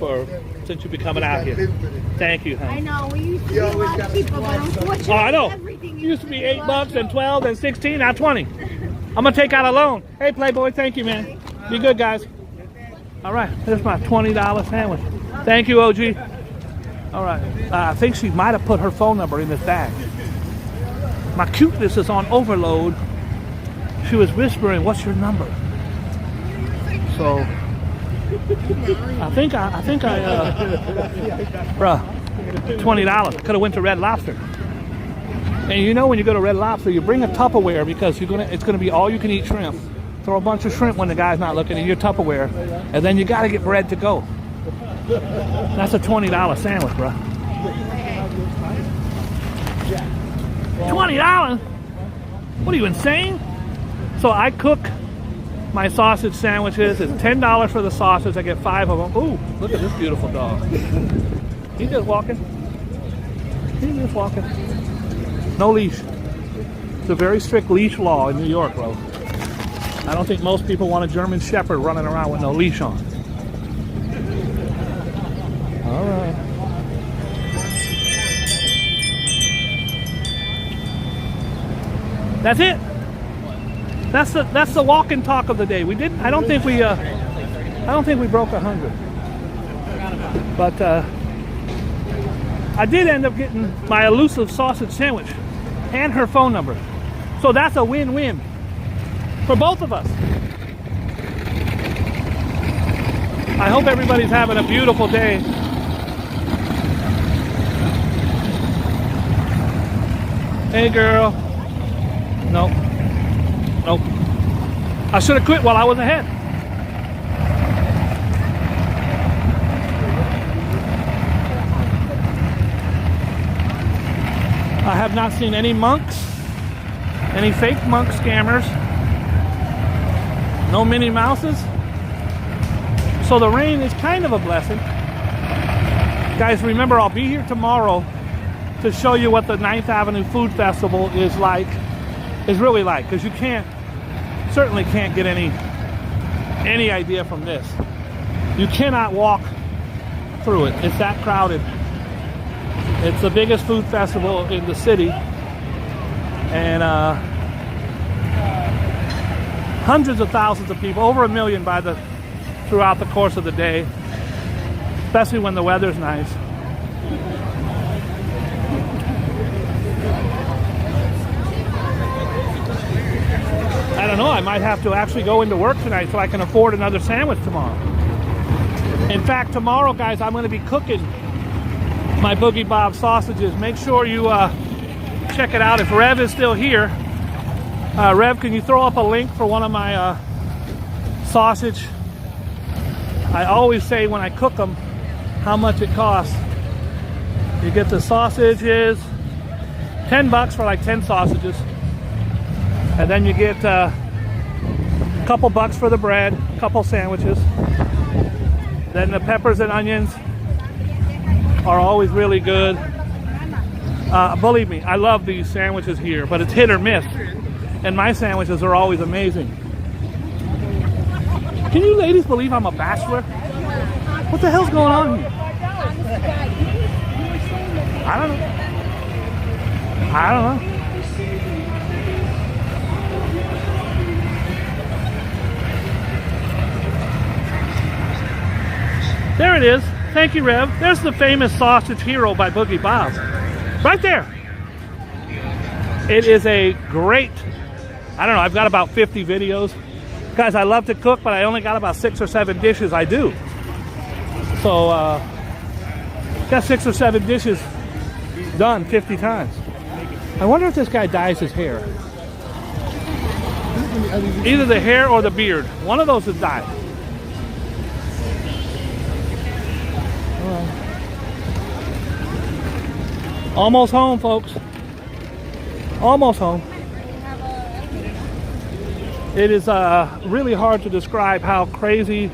S2: since you've been coming out here. Thank you,
S6: I
S2: honey.
S6: know, we used to be a lot cheaper, but unfortunately,
S2: Oh, I know.
S6: everything
S2: It used to be $8
S6: a lot
S2: and 12 and 16, now 20. I'm gonna take out a loan. Hey, Playboy, thank you, man. Be good, guys. All right, here's my $20 sandwich. Thank you, OG. All right, I think she might have put her phone number in this bag. My cuteness is on overload. She was whispering, "What's your number?" So I think I bruh, $20. Could have went to Red Lobster. And you know when you go to Red Lobster, you bring a Tupperware because it's gonna be all you can eat shrimp. Throw a bunch of shrimp when the guy's not looking in your Tupperware, and then you gotta get bread to go. That's a $20 sandwich, bruh. $20? What are you, insane? So I cook my sausage sandwiches. It's $10 for the sausage. I get 5 of them. Ooh, look at this beautiful dog. He's just walking. No leash. It's a very strict leash law in New York, bro. I don't think most people want a German Shepherd running around with no leash on. All right. That's it. That's the walk and talk of the day. We didn't. I don't think we broke 100. But I did end up getting my elusive sausage sandwich and her phone number. So that's a win-win for both of us. I hope everybody's having a beautiful day. Hey girl. Nope. Nope. I should have quit while I was ahead. I have not seen any monks, any fake monk scammers, no Minnie Mouses. So the rain is kind of a blessing. Guys, remember, I'll be here tomorrow to show you what the 9th Avenue Food Festival is really like, because you certainly can't get any idea from this. You cannot walk through it. It's that crowded. It's the biggest food festival in the city, and hundreds of thousands of people, over 1 million throughout the course of the day, especially when the weather's nice. I don't know, I might have to actually go into work tonight so I can afford another sandwich tomorrow. In fact, tomorrow, guys, I'm going to be cooking my Boogie Bob sausages. Make sure you check it out. If Rev is still here, Rev, can you throw up a link for one of my sausage? I always say when I cook them how much it costs. You get the sausages, $10 for like 10 sausages, and then you get a couple bucks for the bread, a couple sandwiches. Then the peppers and onions are always really good. Believe me, I love these sandwiches here, but it's hit or miss, and my sandwiches are always amazing. Can you ladies believe I'm a bachelor? What the hell's going on here? I don't know. There it is. Thank you, Rev. There's the famous Sausage Hero by Boogie Bob. Right there. It is a great, I don't know, I've got about 50 videos. Guys, I love to cook, but I only got about 6 or 7 dishes I do. So, got 6 or 7 dishes done 50 times. I wonder if this guy dyes his hair. Either the hair or the beard. One of those is dyed. Almost home, folks. Almost home. It is really hard to describe how crazy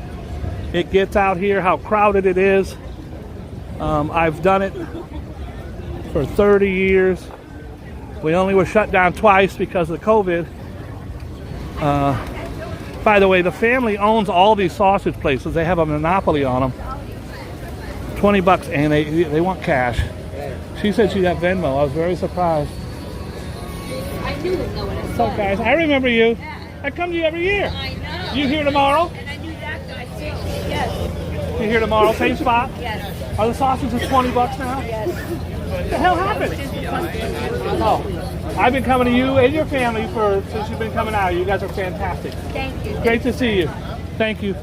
S2: it gets out here, how crowded it is. I've done it for 30 years. We only were shut down twice because of COVID. By the way, the family owns all these sausage places. They have a monopoly on them. $20, and they want cash. She said she got Venmo. I was very surprised.
S6: I knew it, no one else.
S2: What's up, guys? I remember you. I come to you every year.
S6: I know.
S2: You here tomorrow?
S6: And I knew that guy too. Yes.
S2: You here tomorrow? Same spot?
S6: Yes.
S2: Are the sausages $20 now?
S6: Yes.
S2: What the hell happened? Oh, I've been coming to you and your family since you've been coming out. You guys are fantastic.
S6: Thank you.
S2: Great to see you. Thank you.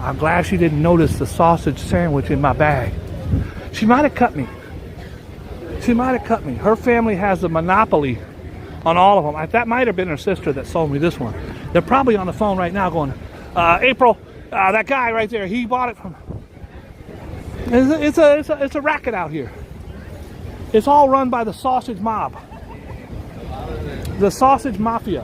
S2: I'm glad she didn't notice the sausage sandwich in my bag. She might have cut me. She might have cut me. Her family has a monopoly on all of them. That might have been her sister that sold me this one. They're probably on the phone right now going, April, that guy right there, he bought it from... It's a racket out here. It's all run by the sausage mob. The sausage mafia.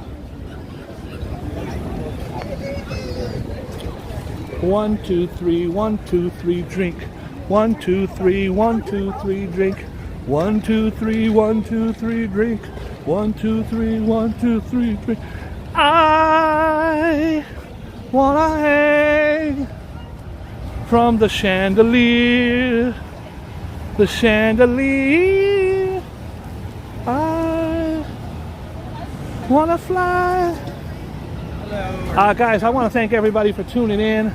S2: 1, 2, 3, 1, 2, 3, drink. 1, 2, 3, 1, 2, 3, drink. 1, 2, 3, 1, 2, 3, drink. 1, 2, 3, 1, 2, 3, drink. I wanna hang from the chandelier. The chandelier. I Wanna fly? Guys, I want to thank everybody for tuning in.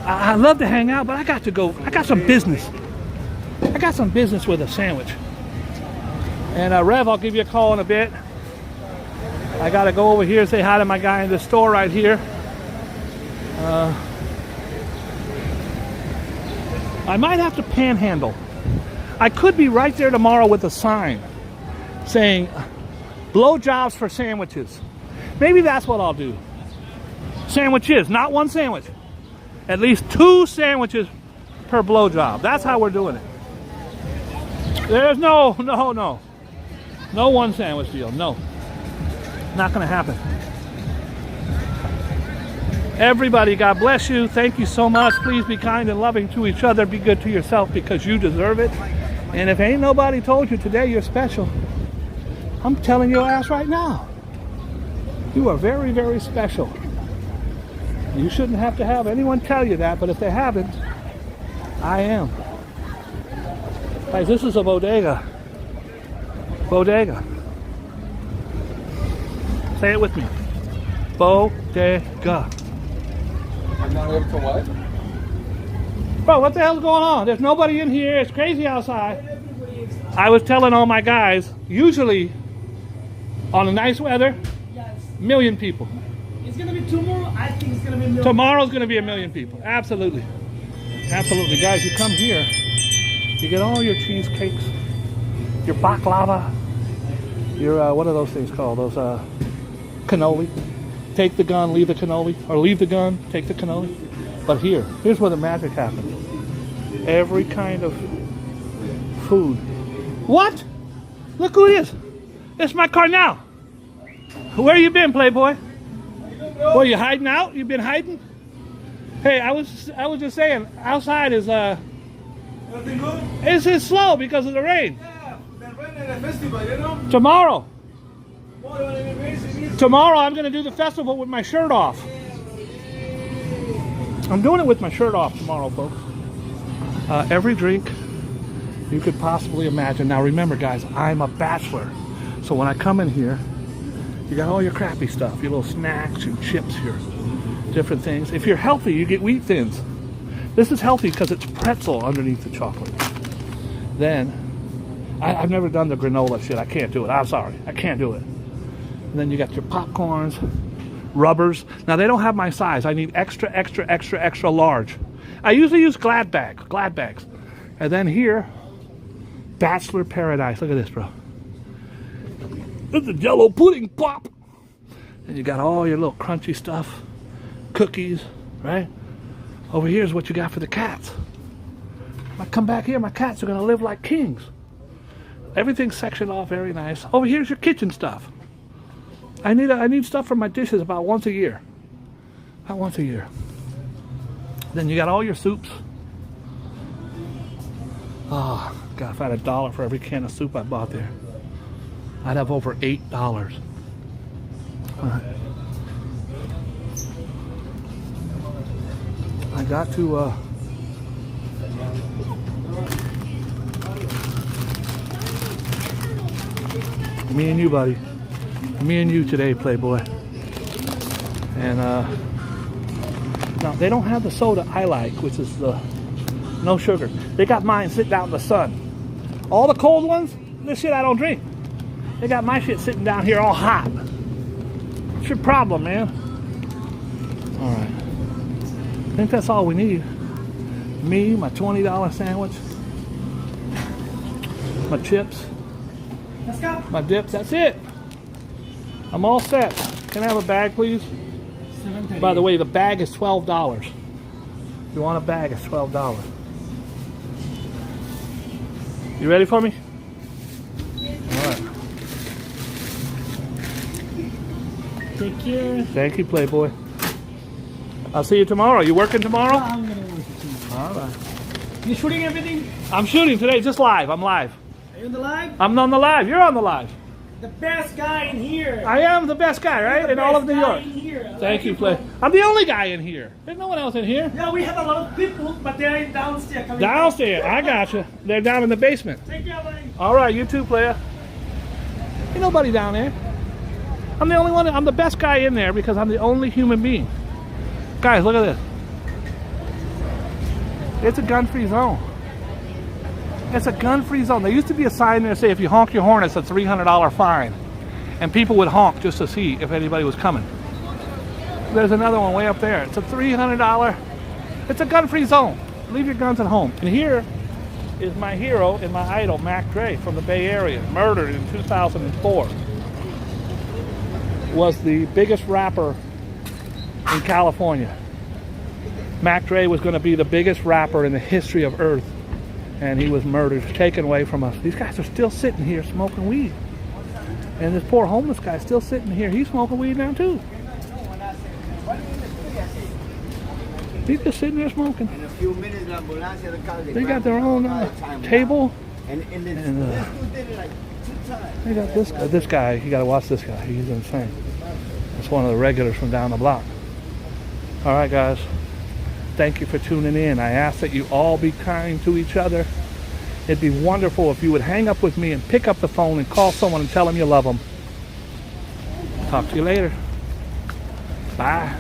S2: I love to hang out, but I got to go. I got some business. I got some business with a sandwich. And Rev, I'll give you a call in a bit. I got to go over here and say hi to my guy in the store right here. I might have to panhandle. I could be right there tomorrow with a sign saying, blowjobs for sandwiches. Maybe that's what I'll do. Sandwiches, not one sandwich. At least 2 sandwiches per blowjob. That's how we're doing it. There's no one sandwich deal. No. Not going to happen. Everybody, God bless you. Thank you so much. Please be kind and loving to each other. Be good to yourself because you deserve it. And if ain't nobody told you today you're special, I'm telling your ass right now. You are very, very special. You shouldn't have to have anyone tell you that, but if they haven't, I am. Guys, this is a bodega. Bodega. Say it with me. Bodega.
S7: I'm not able to what?
S2: Bro, what the hell's going on? There's nobody in here. It's crazy outside. I was telling all my guys, usually on a nice weather, 1 million people.
S1: It's gonna be tomorrow. I think it's gonna be million.
S2: Tomorrow's going to be 1 million people. Absolutely. Absolutely. Guys, you come here, you get all your cheesecakes, your baklava, your, what are those things called? Those, cannoli. Take the gun, leave the cannoli. Or leave the gun, take the cannoli. But here's where the magic happens. Every kind of food. What? Look who it is. It's my car now. Where you been, Playboy? Well, you hiding out? You been hiding? Hey, I was just saying, outside is
S1: Everything good?
S2: it's slow because of the rain.
S1: Yeah, the rain at the festival, you know?
S2: Tomorrow.
S1: Tomorrow,
S2: Tomorrow I'm going to do the festival with my shirt off. I'm doing it with my shirt off tomorrow, folks. Every drink you could possibly imagine. Now remember, guys, I'm a bachelor. So when I come in here, you got all your crappy stuff, your little snacks, your chips, your different things. If you're healthy, you get Wheat Thins. This is healthy because it's pretzel underneath the chocolate. Then, I've never done the granola shit. I can't do it. I'm sorry. I can't do it. And then you got your popcorns, rubbers. Now, they don't have my size. I need extra, extra, extra, extra large. I usually use glad bags. And then here, Bachelor Paradise. Look at this, bro. It's a Jello pudding pop. And you got all your little crunchy stuff, cookies, right? Over here's what you got for the cats. When I come back here, my cats are gonna live like kings. Everything's sectioned off very nice. Over here's your kitchen stuff. I need stuff for my dishes about once a year. About once a year. Then you got all your soups. Oh, God, if I had $1 for every can of soup I bought there, I'd have over $8. All right. I got to, me and you, buddy. Me and you today, Playboy. And, now, they don't have the soda I like, which is the no sugar. They got mine sitting out in the sun. All the cold ones, this shit I don't drink. They got my shit sitting down here all hot. What's your problem, man? All right. I think that's all we need. Me, my $20 sandwich, my chips,
S1: Let's go.
S2: my dips. That's it. I'm all set. Can I have a bag, please? By the way, the bag is $12. If you want a bag, it's $12. You ready for me? All right.
S1: Take care.
S2: Thank you, Playboy. I'll see you tomorrow. You working tomorrow?
S1: I'm gonna work with you.
S2: All right.
S1: You shooting everything?
S2: I'm shooting today, just live. I'm live.
S1: Are you on the live?
S2: I'm on the live. You're on the live.
S1: The best guy in here.
S2: I am the best guy, right? In all of New York.
S1: Here.
S2: Thank you, Play. I'm the only guy in here. There's no one else in here.
S1: Yeah, we have a lot of people, but they're downstairs. Coming
S2: Downstairs. I got you. They're down in the basement.
S1: Take care, buddy.
S2: All right, you too, player. Ain't nobody down there. I'm the only one. I'm the best guy in there because I'm the only human being. Guys, look at this. It's a gun-free zone. It's a gun-free zone. There used to be a sign there say if you honk your horn, it's a $300 fine. And people would honk just to see if anybody was coming. There's another one way up there. It's a $300. It's a gun-free zone. Leave your guns at home. And here is my hero and my idol, Mac Dre, from the Bay Area, murdered in 2004. Was the biggest rapper in California. Mac Dre was going to be the biggest rapper in the history of Earth. And he was murdered, taken away from us. These guys are still sitting here smoking weed. And this poor homeless guy is still sitting here. He's smoking weed now too. He's just sitting there smoking.
S1: In a few minutes, la ambulancia, the car,
S2: They got their own table.
S1: And
S2: And
S1: this dude did it like 2 times.
S2: they got this guy. This guy, you got to watch this guy. He's insane. It's one of the regulars from down the block. All right, guys. Thank you for tuning in. I ask that you all be kind to each other. It'd be wonderful if you would hang up with me and pick up the phone and call someone and tell them you love them. Talk to you later. Bye.